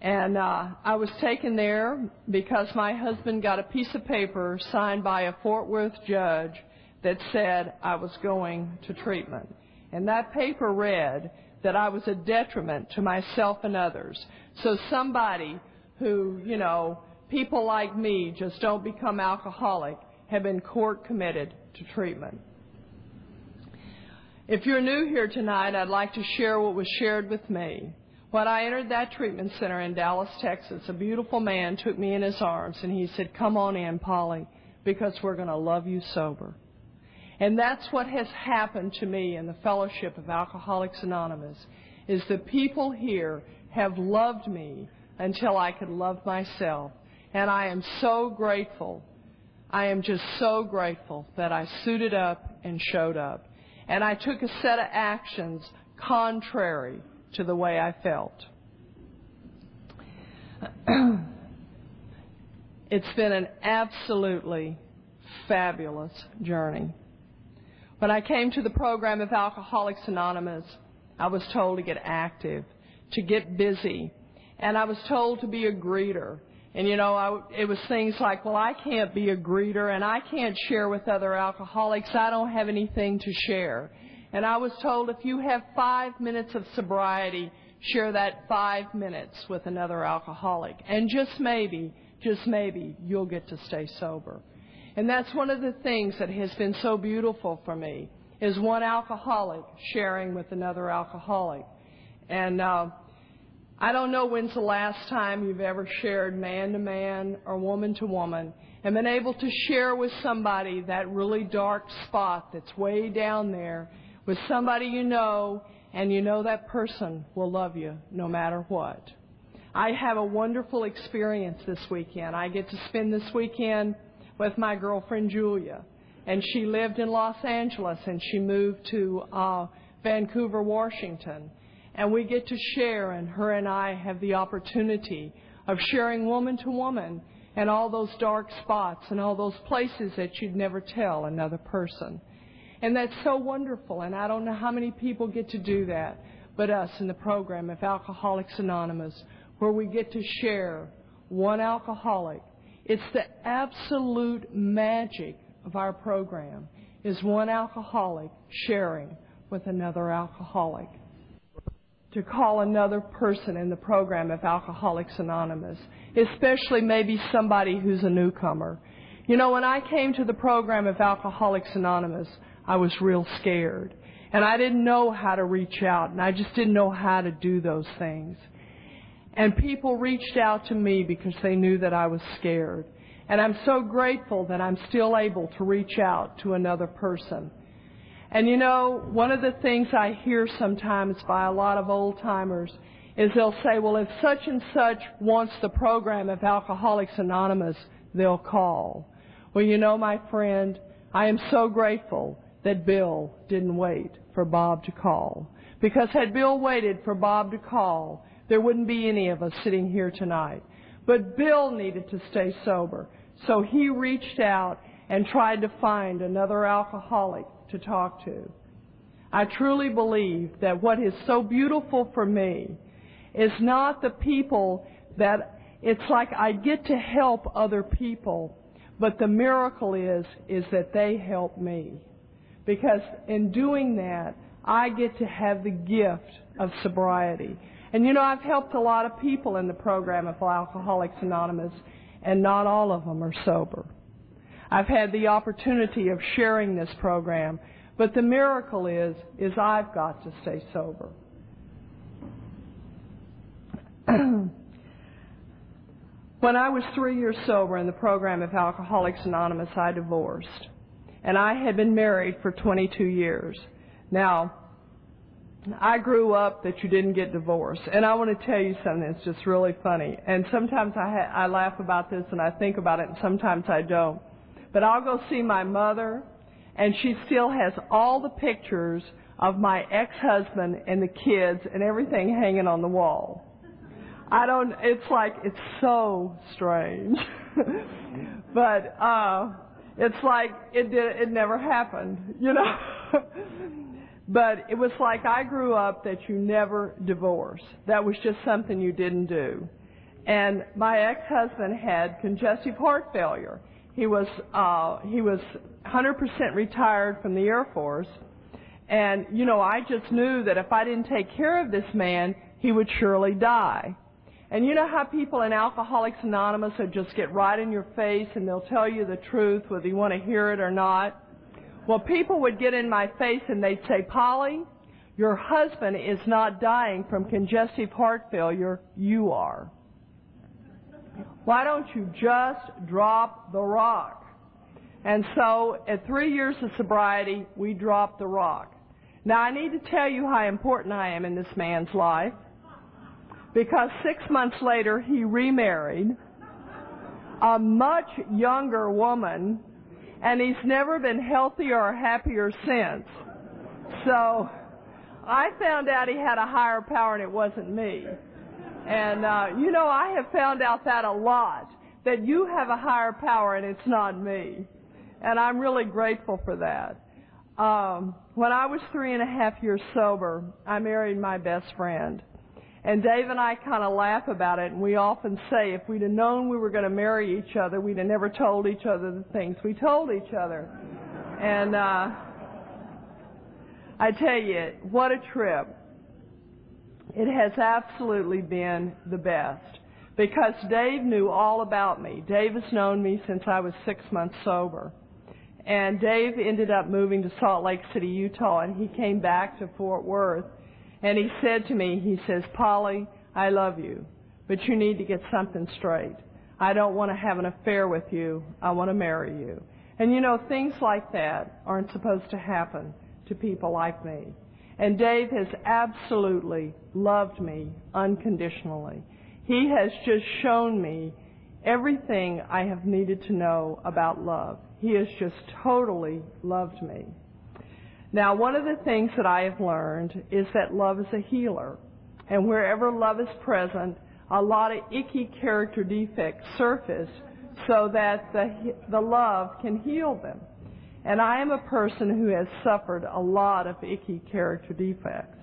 And I was taken there because my husband got a piece of paper signed by a Fort Worth judge that said I was going to treatment. And that paper read that I was a detriment to myself and others. So somebody who, people like me just don't become alcoholic have been court committed to treatment. If you're new here tonight, I'd like to share what was shared with me. When I entered that treatment center in Dallas, Texas, a beautiful man took me in his arms and he said, "Come on in, Polly, because we're going to love you sober." And that's what has happened to me in the fellowship of Alcoholics Anonymous, is the people here have loved me until I could love myself. And I am so grateful. I am just so grateful that I suited up and showed up. And I took a set of actions contrary to the way I felt. It's been an absolutely fabulous journey. When I came to the program of Alcoholics Anonymous, I was told to get active, to get busy, and I was told to be a greeter. And, it was things like, well, I can't be a greeter and I can't share with other alcoholics. I don't have anything to share. And I was told if you have 5 minutes of sobriety, share that 5 minutes with another alcoholic. And just maybe, you'll get to stay sober. And that's one of the things that has been so beautiful for me, is one alcoholic sharing with another alcoholic. And I don't know when's the last time you've ever shared man to man or woman to woman and been able to share with somebody that really dark spot that's way down there with somebody and you know that person will love you no matter what. I have a wonderful experience this weekend. I get to spend this weekend with my girlfriend Julia, and she lived in Los Angeles and she moved to Vancouver, Washington. And we get to share, and her and I have the opportunity of sharing woman to woman and all those dark spots and all those places that you'd never tell another person. And that's so wonderful, and I don't know how many people get to do that but us in the program of Alcoholics Anonymous, where we get to share one alcoholic. It's the absolute magic of our program, is one alcoholic sharing with another alcoholic. To call another person in the program of Alcoholics Anonymous, especially maybe somebody who's a newcomer. When I came to the program of Alcoholics Anonymous, I was real scared. And I didn't know how to reach out, and I just didn't know how to do those things. And people reached out to me because they knew that I was scared. And I'm so grateful that I'm still able to reach out to another person. And one of the things I hear sometimes by a lot of old-timers is they'll say, well, if such and such wants the program of Alcoholics Anonymous, they'll call. Well, my friend, I am so grateful that Bill didn't wait for Bob to call. Because had Bill waited for Bob to call, there wouldn't be any of us sitting here tonight. But Bill needed to stay sober. So he reached out and tried to find another alcoholic to talk to. I truly believe that what is so beautiful for me is not the people that it's like I get to help other people, but the miracle is that they help me. Because in doing that, I get to have the gift of sobriety. And I've helped a lot of people in the program of Alcoholics Anonymous, and not all of them are sober. I've had the opportunity of sharing this program, but the miracle is I've got to stay sober. When I was 3 years sober in the program of Alcoholics Anonymous, I divorced. And I had been married for 22 years. Now, I grew up that you didn't get divorced. And I want to tell you something that's just really funny. And sometimes I laugh about this and I think about it, and sometimes I don't. But I'll go see my mother, and she still has all the pictures of my ex-husband and the kids and everything hanging on the wall. It's so strange. But it's like it never happened, But it was like I grew up that you never divorce. That was just something you didn't do. And my ex-husband had congestive heart failure. He was 100% retired from the Air Force. And, I just knew that if I didn't take care of this man, he would surely die. And you know how people in Alcoholics Anonymous would just get right in your face and they'll tell you the truth whether you want to hear it or not? Well, people would get in my face and they'd say, Polly, your husband is not dying from congestive heart failure, you are. Why don't you just drop the rock? And so at 3 years of sobriety, we dropped the rock. Now, I need to tell you how important I am in this man's life, because 6 months later, he remarried a much younger woman, and he's never been healthier or happier since. So I found out he had a higher power, and it wasn't me. And, I have found out that a lot, that you have a higher power, and it's not me. And I'm really grateful for that. When I was 3.5 years sober, I married my best friend. And Dave and I kind of laugh about it, and we often say if we'd have known we were going to marry each other, we'd have never told each other the things we told each other. And I tell you, what a trip. It has absolutely been the best, because Dave knew all about me. Dave has known me since I was 6 months sober. And Dave ended up moving to Salt Lake City, Utah, and he came back to Fort Worth. And he said to me, he says, "Polly, I love you, but you need to get something straight. I don't want to have an affair with you. I want to marry you." And you know, things like that aren't supposed to happen to people like me. And Dave has absolutely loved me unconditionally. He has just shown me everything I have needed to know about love. He has just totally loved me. Now, one of the things that I have learned is that love is a healer. And wherever love is present, a lot of icky character defects surface so that the love can heal them. And I am a person who has suffered a lot of icky character defects.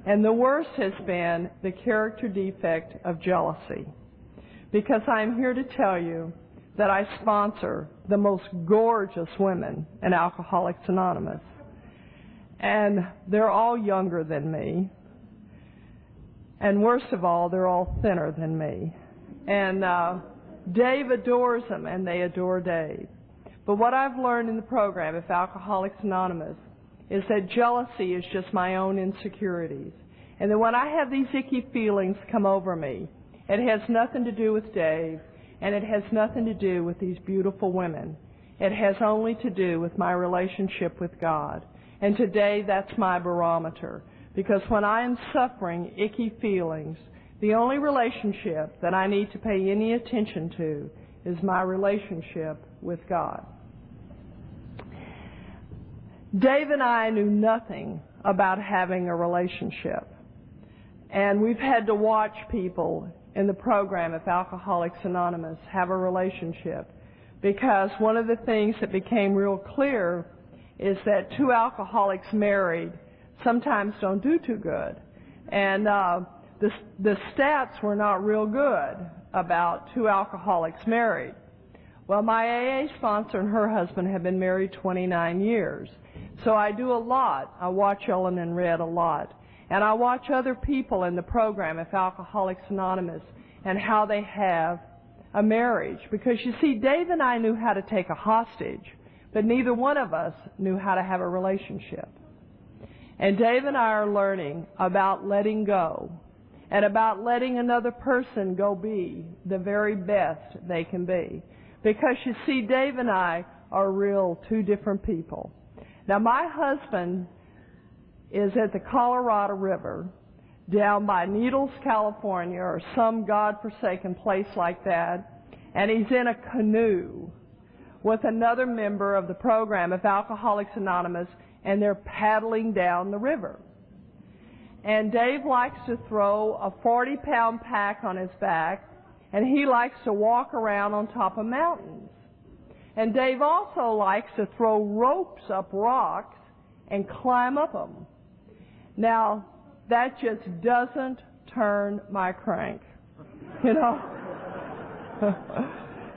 And the worst has been the character defect of jealousy. Because I'm here to tell you that I sponsor the most gorgeous women in Alcoholics Anonymous. And they're all younger than me. And worst of all, they're all thinner than me. And Dave adores them, and they adore Dave. But what I've learned in the program of Alcoholics Anonymous is that jealousy is just my own insecurities. And that when I have these icky feelings come over me, it has nothing to do with Dave, and it has nothing to do with these beautiful women. It has only to do with my relationship with God. And today, that's my barometer. Because when I am suffering icky feelings, the only relationship that I need to pay any attention to is my relationship with God. Dave and I knew nothing about having a relationship. And we've had to watch people in the program of Alcoholics Anonymous have a relationship. Because one of the things that became real clear is that two alcoholics married sometimes don't do too good. And the stats were not real good about two alcoholics married. Well, my AA sponsor and her husband have been married 29 years. So I do a lot. I watch Ellen and Red a lot. And I watch other people in the program of Alcoholics Anonymous and how they have a marriage. Because you see, Dave and I knew how to take a hostage, but neither one of us knew how to have a relationship. And Dave and I are learning about letting go and about letting another person go be the very best they can be. Because you see, Dave and I are real two different people. Now, my husband is at the Colorado River down by Needles, California, or some godforsaken place like that, and he's in a canoe with another member of the program of Alcoholics Anonymous, and they're paddling down the river. And Dave likes to throw a 40-pound pack on his back, and he likes to walk around on top of mountains. And Dave also likes to throw ropes up rocks and climb up them. Now, that just doesn't turn my crank, you know.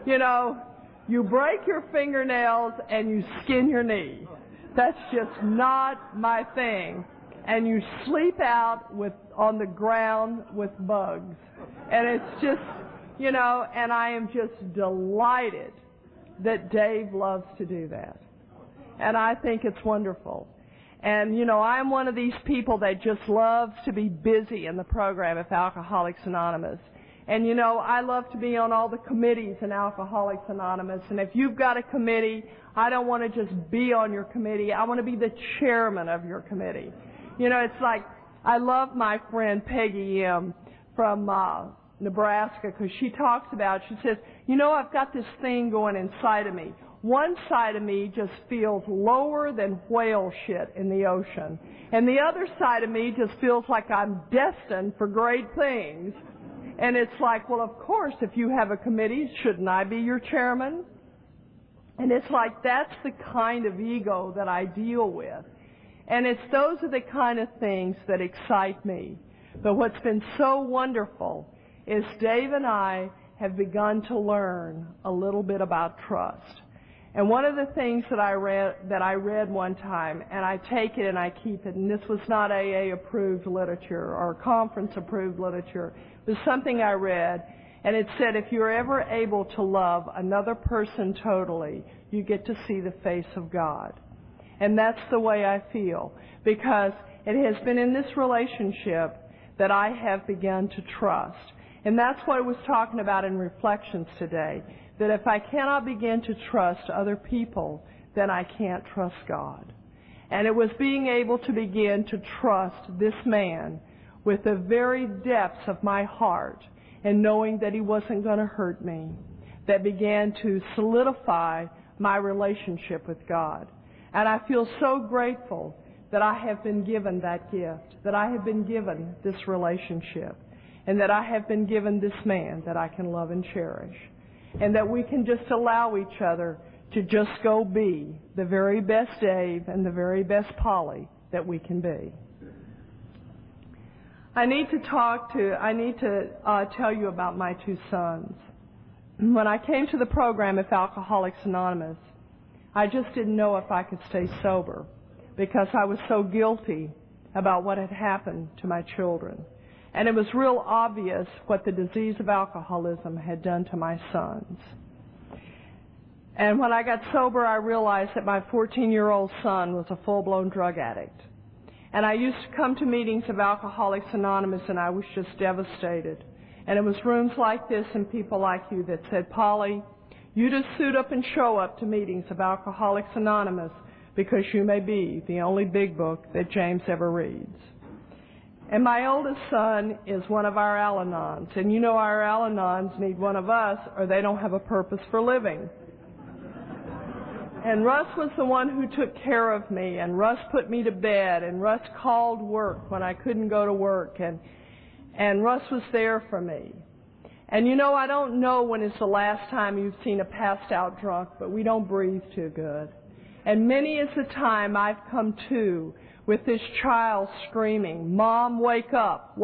You know, you break your fingernails and you skin your knee. That's just not my thing. And you sleep out on the ground with bugs. And it's just, you know, and I am just delighted that Dave loves to do that. And I think it's wonderful. And, you know, I'm one of these people that just loves to be busy in the program of Alcoholics Anonymous. And, you know, I love to be on all the committees in Alcoholics Anonymous. And if you've got a committee, I don't want to just be on your committee. I want to be the chairman of your committee. You know, it's like, I love my friend Peggy M. from Nebraska, because she talks about, she says, you know, I've got this thing going inside of me. One side of me just feels lower than whale shit in the ocean. And the other side of me just feels like I'm destined for great things. And it's like, well, of course, if you have a committee, shouldn't I be your chairman? And it's like, that's the kind of ego that I deal with. And those are the kind of things that excite me. But what's been so wonderful is Dave and I have begun to learn a little bit about trust. And one of the things that I read one time, and I take it and I keep it, and this was not AA-approved literature or conference-approved literature, it was something I read, and it said, if you're ever able to love another person totally, you get to see the face of God. And that's the way I feel, because it has been in this relationship that I have begun to trust. And that's what I was talking about in Reflections today, that if I cannot begin to trust other people, then I can't trust God. And it was being able to begin to trust this man with the very depths of my heart and knowing that he wasn't going to hurt me that began to solidify my relationship with God. And I feel so grateful that I have been given that gift, that I have been given this relationship, and that I have been given this man that I can love and cherish. And that we can just allow each other to just go be the very best Dave and the very best Polly that we can be. I need to tell you about my two sons. When I came to the program of Alcoholics Anonymous, I just didn't know if I could stay sober because I was so guilty about what had happened to my children. And it was real obvious what the disease of alcoholism had done to my sons. And when I got sober, I realized that my 14-year-old son was a full-blown drug addict. And I used to come to meetings of Alcoholics Anonymous, and I was just devastated. And it was rooms like this and people like you that said, Polly, you just suit up and show up to meetings of Alcoholics Anonymous because you may be the only big book that James ever reads. And my oldest son is one of our Al-Anons. And you know our Al-Anons need one of us or they don't have a purpose for living. And Russ was the one who took care of me. And Russ put me to bed. And Russ called work when I couldn't go to work. And Russ was there for me. And you know, I don't know when is the last time you've seen a passed out drunk, but we don't breathe too good. And many is the time I've come to with this child screaming, Mom, wake up,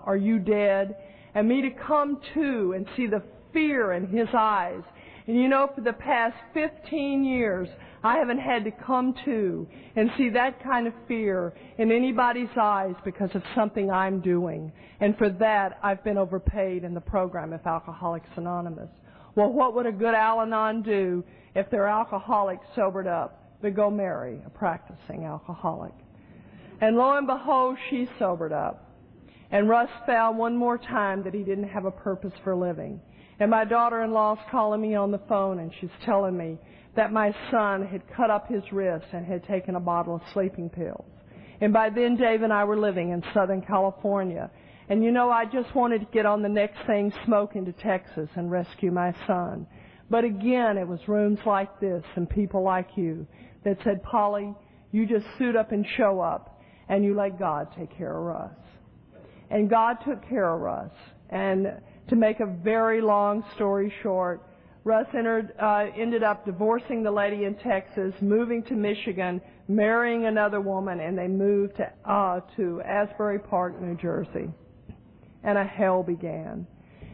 are you dead? And me to come to and see the fear in his eyes. And you know, for the past 15 years, I haven't had to come to and see that kind of fear in anybody's eyes because of something I'm doing. And for that, I've been overpaid in the program of Alcoholics Anonymous. Well, what would a good Al-Anon do if their alcoholic sobered up? They'd go marry a practicing alcoholic. And lo and behold, she sobered up. And Russ found one more time that he didn't have a purpose for living. And my daughter-in-law's calling me on the phone, and she's telling me that my son had cut up his wrist and had taken a bottle of sleeping pills. And by then, Dave and I were living in Southern California. And you know, I just wanted to get on the next thing, smoking to Texas and rescue my son. But again, it was rooms like this and people like you that said, Polly, you just suit up and show up, and you let God take care of Russ. And God took care of Russ. And to make a very long story short, Russ ended up divorcing the lady in Texas, moving to Michigan, marrying another woman, and they moved to Asbury Park, New Jersey. And a hell began.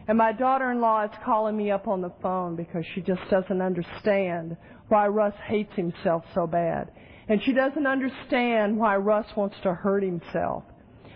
And my daughter-in-law is calling me up on the phone because she just doesn't understand why Russ hates himself so bad. And she doesn't understand why Russ wants to hurt himself.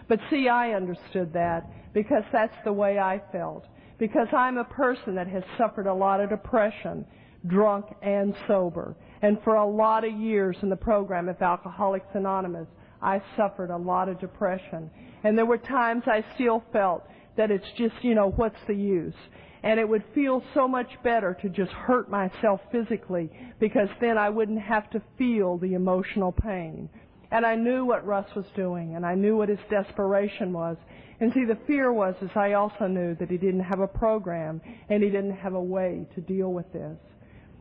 But see, I understood that because that's the way I felt. Because I'm a person that has suffered a lot of depression, drunk and sober. And for a lot of years in the program of Alcoholics Anonymous, I suffered a lot of depression. And there were times I still felt that it's just, you know, what's the use? And it would feel so much better to just hurt myself physically because then I wouldn't have to feel the emotional pain. And I knew what Russ was doing, and I knew what his desperation was. And see, the fear was, is I also knew that he didn't have a program, and he didn't have a way to deal with this.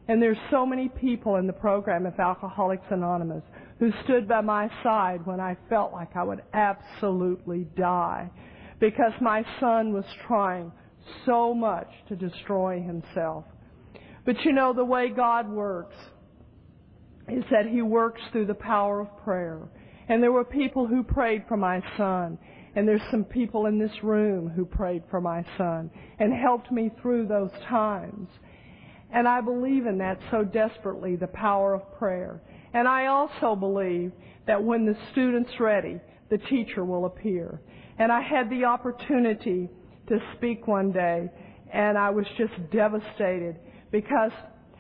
And there's so many people in the program of Alcoholics Anonymous who stood by my side when I felt like I would absolutely die because my son was trying so much to destroy himself. But you know, the way God works is that He works through the power of prayer. And there were people who prayed for my son. And there's some people in this room who prayed for my son and helped me through those times. And I believe in that so desperately, the power of prayer. And I also believe that when the student's ready, the teacher will appear. And I had the opportunity to speak one day, and I was just devastated because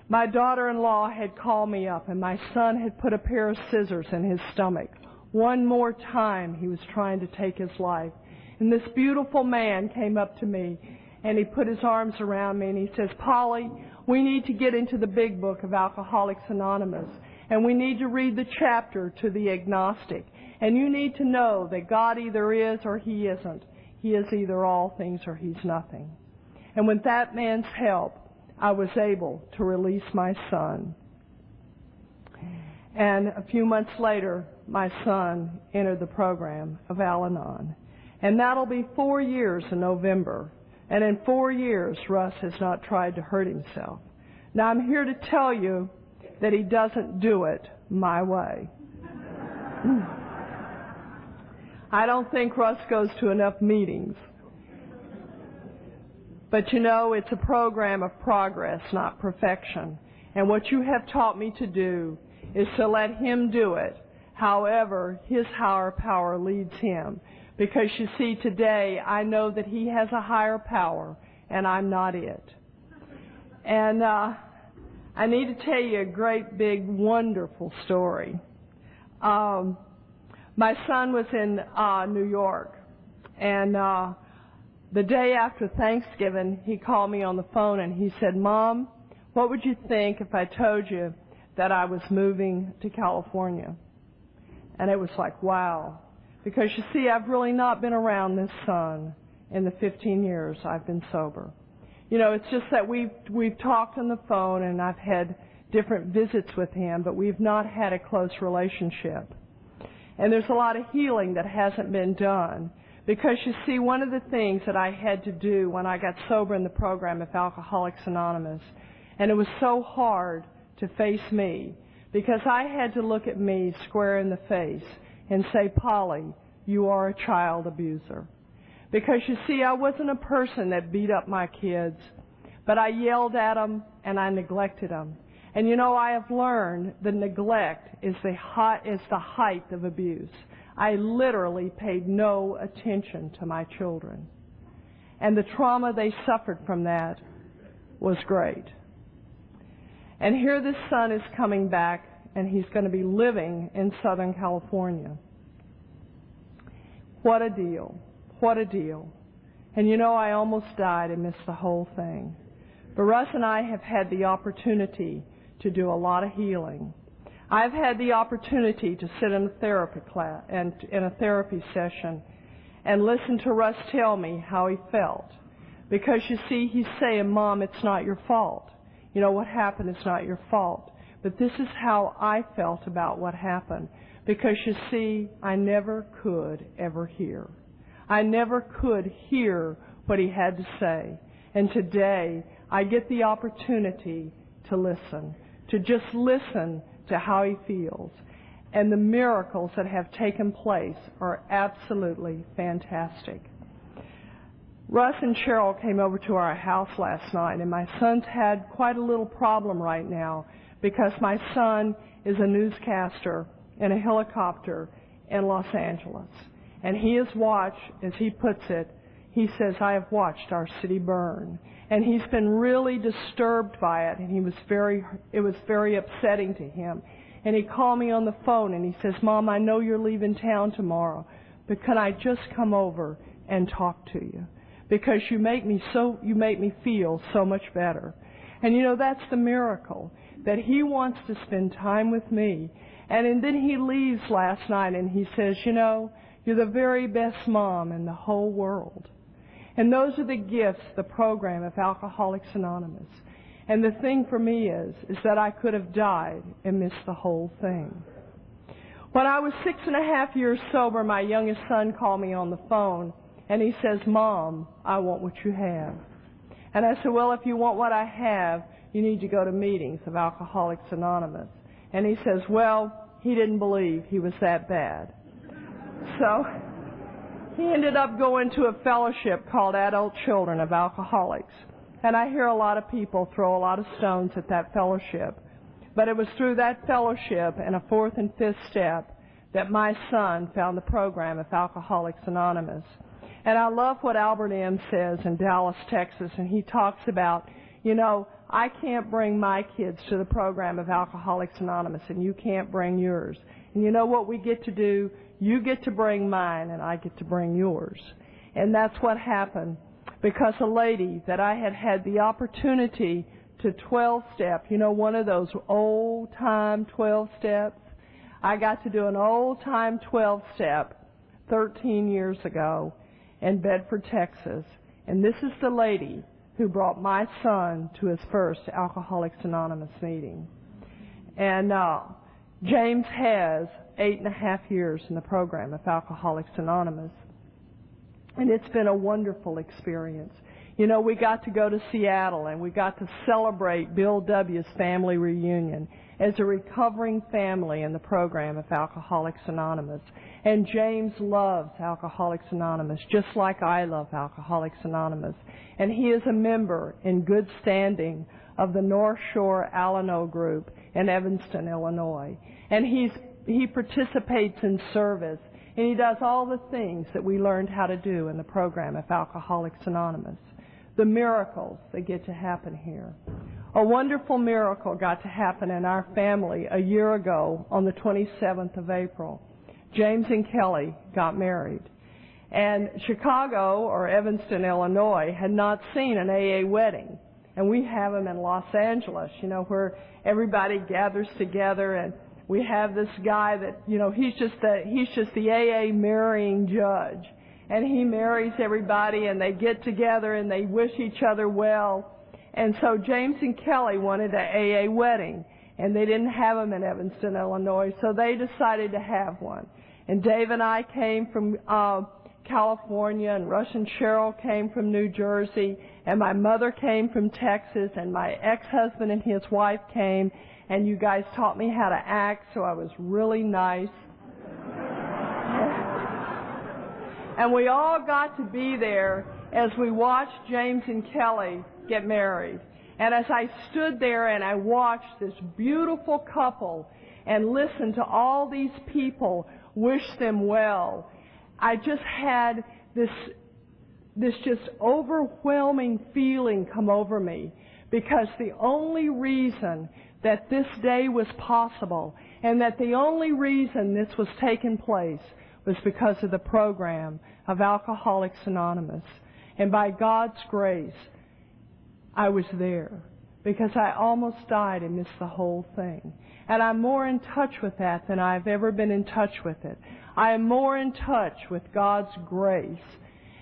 my daughter-in-law had called me up, and my son had put a pair of scissors in his stomach. One more time he was trying to take his life. And this beautiful man came up to me, and he put his arms around me, and he says, "Polly, we need to get into the big book of Alcoholics Anonymous, and we need to read the chapter to the agnostic. And you need to know that God either is or He isn't. He is either all things or He's nothing." And with that man's help, I was able to release my son. And a few months later, my son entered the program of Al-Anon. And that'll be 4 years in November. And in 4 years, Russ has not tried to hurt himself. Now, I'm here to tell you that he doesn't do it my way. I don't think Russ goes to enough meetings. But you know, it's a program of progress, not perfection. And what you have taught me to do is to let him do it, however his higher power leads him. Because you see, today I know that he has a higher power, and I'm not it. And I need to tell you a great, big, wonderful story. My son was in New York, and the day after Thanksgiving, he called me on the phone and he said, "Mom, what would you think if I told you that I was moving to California?" And it was like, wow. Because you see, I've really not been around this son in the 15 years I've been sober. You know, it's just that we've talked on the phone and I've had different visits with him, but we've not had a close relationship. And there's a lot of healing that hasn't been done. Because you see, one of the things that I had to do when I got sober in the program of Alcoholics Anonymous, and it was so hard to face me, because I had to look at me square in the face and say, "Polly, you are a child abuser." Because you see, I wasn't a person that beat up my kids, but I yelled at them and I neglected them. And you know, I have learned that neglect is the height of abuse. I literally paid no attention to my children. And the trauma they suffered from that was great. And here this son is coming back, and he's going to be living in Southern California. What a deal. What a deal. And you know, I almost died and missed the whole thing. But Russ and I have had the opportunity to do a lot of healing. I've had the opportunity to sit in a therapy class and in a therapy session and listen to Russ tell me how he felt. Because you see, he's saying, "Mom, it's not your fault. You know, what happened is not your fault. But this is how I felt about what happened." Because you see, I never could ever hear. I never could hear what he had to say. And today, I get the opportunity to listen, to just listen to how he feels. And the miracles that have taken place are absolutely fantastic. Russ and Cheryl came over to our house last night, and my son's had quite a little problem right now because my son is a newscaster in a helicopter in Los Angeles. And he has watched, as he puts it, he says, "I have watched our city burn." And he's been really disturbed by it, and it was very upsetting to him. And he called me on the phone and he says, "Mom, I know you're leaving town tomorrow, but can I just come over and talk to you? Because you make me feel so much better." And you know, that's the miracle, that he wants to spend time with me. And then he leaves last night and he says, "You know, you're the very best mom in the whole world." And those are the gifts, the program of Alcoholics Anonymous. And the thing for me is that I could have died and missed the whole thing. When I was 6.5 years sober, my youngest son called me on the phone and he says, "Mom, I want what you have." And I said, "Well, if you want what I have, you need to go to meetings of Alcoholics Anonymous." And he says, well, he didn't believe he was that bad. So He ended up going to a fellowship called Adult Children of Alcoholics. And I hear a lot of people throw a lot of stones at that fellowship. But it was through that fellowship and a fourth and fifth step that my son found the program of Alcoholics Anonymous. And I love what Albert M. says in Dallas, Texas, and he talks about, you know, I can't bring my kids to the program of Alcoholics Anonymous, and you can't bring yours. And you know what we get to do? You get to bring mine, and I get to bring yours. And that's what happened, because a lady that I had had the opportunity to 12-step, you know, one of those old-time 12 steps. I got to do an old-time 12-step 13 years ago in Bedford, Texas. And this is the lady who brought my son to his first Alcoholics Anonymous meeting. And James has 8.5 years in the program of Alcoholics Anonymous. And it's been a wonderful experience. You know, we got to go to Seattle and we got to celebrate Bill W.'s family reunion as a recovering family in the program of Alcoholics Anonymous. And James loves Alcoholics Anonymous just like I love Alcoholics Anonymous. And he is a member in good standing of the North Shore Alano group in Evanston, Illinois. And he participates in service, and he does all the things that we learned how to do in the program of Alcoholics Anonymous. The miracles that get to happen here. A wonderful miracle got to happen in our family a year ago on the 27th of April. James and Kelly got married. And Chicago, or Evanston, Illinois, had not seen an AA wedding. And we have them in Los Angeles, you know, where everybody gathers together, and we have this guy that, you know, he's just the AA marrying judge. And he marries everybody, and they get together, and they wish each other well. And so James and Kelly wanted an AA wedding, and they didn't have them in Evanston, Illinois, so they decided to have one. And Dave and I came from California, and Rush and Cheryl came from New Jersey, and my mother came from Texas, and my ex-husband and his wife came, and you guys taught me how to act, so I was really nice. And we all got to be there as we watched James and Kelly get married. And as I stood there and I watched this beautiful couple and listened to all these people wish them well, I just had this just overwhelming feeling come over me, because the only reason that this day was possible and that the only reason this was taking place was because of the program of Alcoholics Anonymous. And by God's grace, I was there, because I almost died and missed the whole thing. And I'm more in touch with that than I've ever been in touch with it. I am more in touch with God's grace.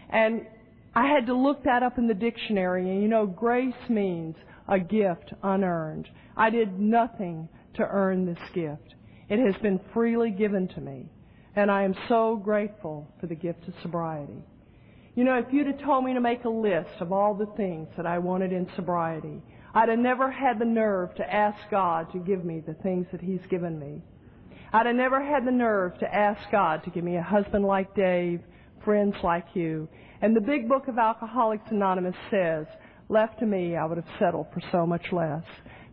And I had to look that up in the dictionary, and you know, grace means a gift unearned. I did nothing to earn this gift. It has been freely given to me. And I am so grateful for the gift of sobriety. You know, if you'd have told me to make a list of all the things that I wanted in sobriety, I'd have never had the nerve to ask God to give me the things that He's given me. I'd have never had the nerve to ask God to give me a husband like Dave, friends like you. And the big book of Alcoholics Anonymous says, left to me, I would have settled for so much less.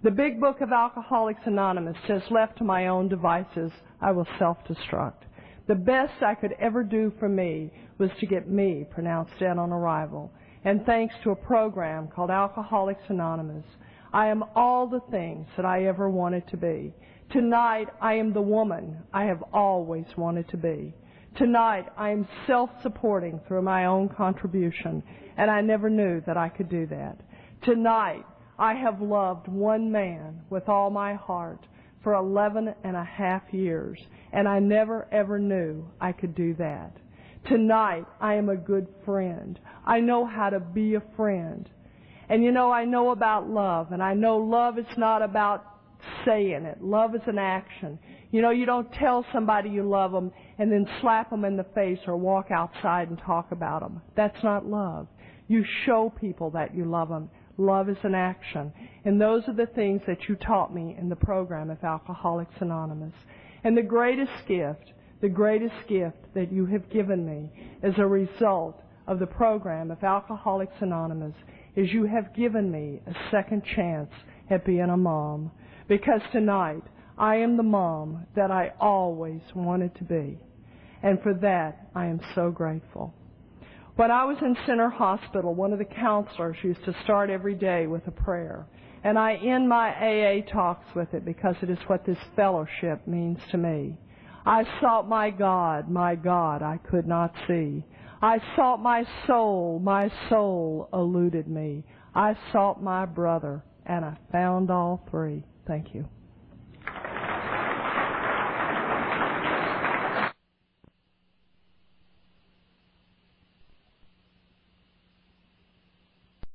The big book of Alcoholics Anonymous says, left to my own devices, I will self-destruct. The best I could ever do for me was to get me pronounced dead on arrival. And thanks to a program called Alcoholics Anonymous, I am all the things that I ever wanted to be. Tonight, I am the woman I have always wanted to be. Tonight, I am self-supporting through my own contribution, and I never knew that I could do that. Tonight, I have loved one man with all my heart for 11.5 years, and I never ever knew I could do that. Tonight, I am a good friend. I know how to be a friend. And you know, I know about love, and I know love is not about saying it. Love is an action. You know, you don't tell somebody you love them and then slap them in the face or walk outside and talk about them. That's not love. You show people that you love them. Love is an action. And those are the things that you taught me in the program of Alcoholics Anonymous. And the greatest gift that you have given me as a result of the program of Alcoholics Anonymous is you have given me a second chance at being a mom, because tonight I am the mom that I always wanted to be. And for that, I am so grateful. When I was in Center Hospital, one of the counselors used to start every day with a prayer. And I end my AA talks with it because it is what this fellowship means to me. I sought my God I could not see. I sought my soul eluded me. I sought my brother, and I found all three. Thank you.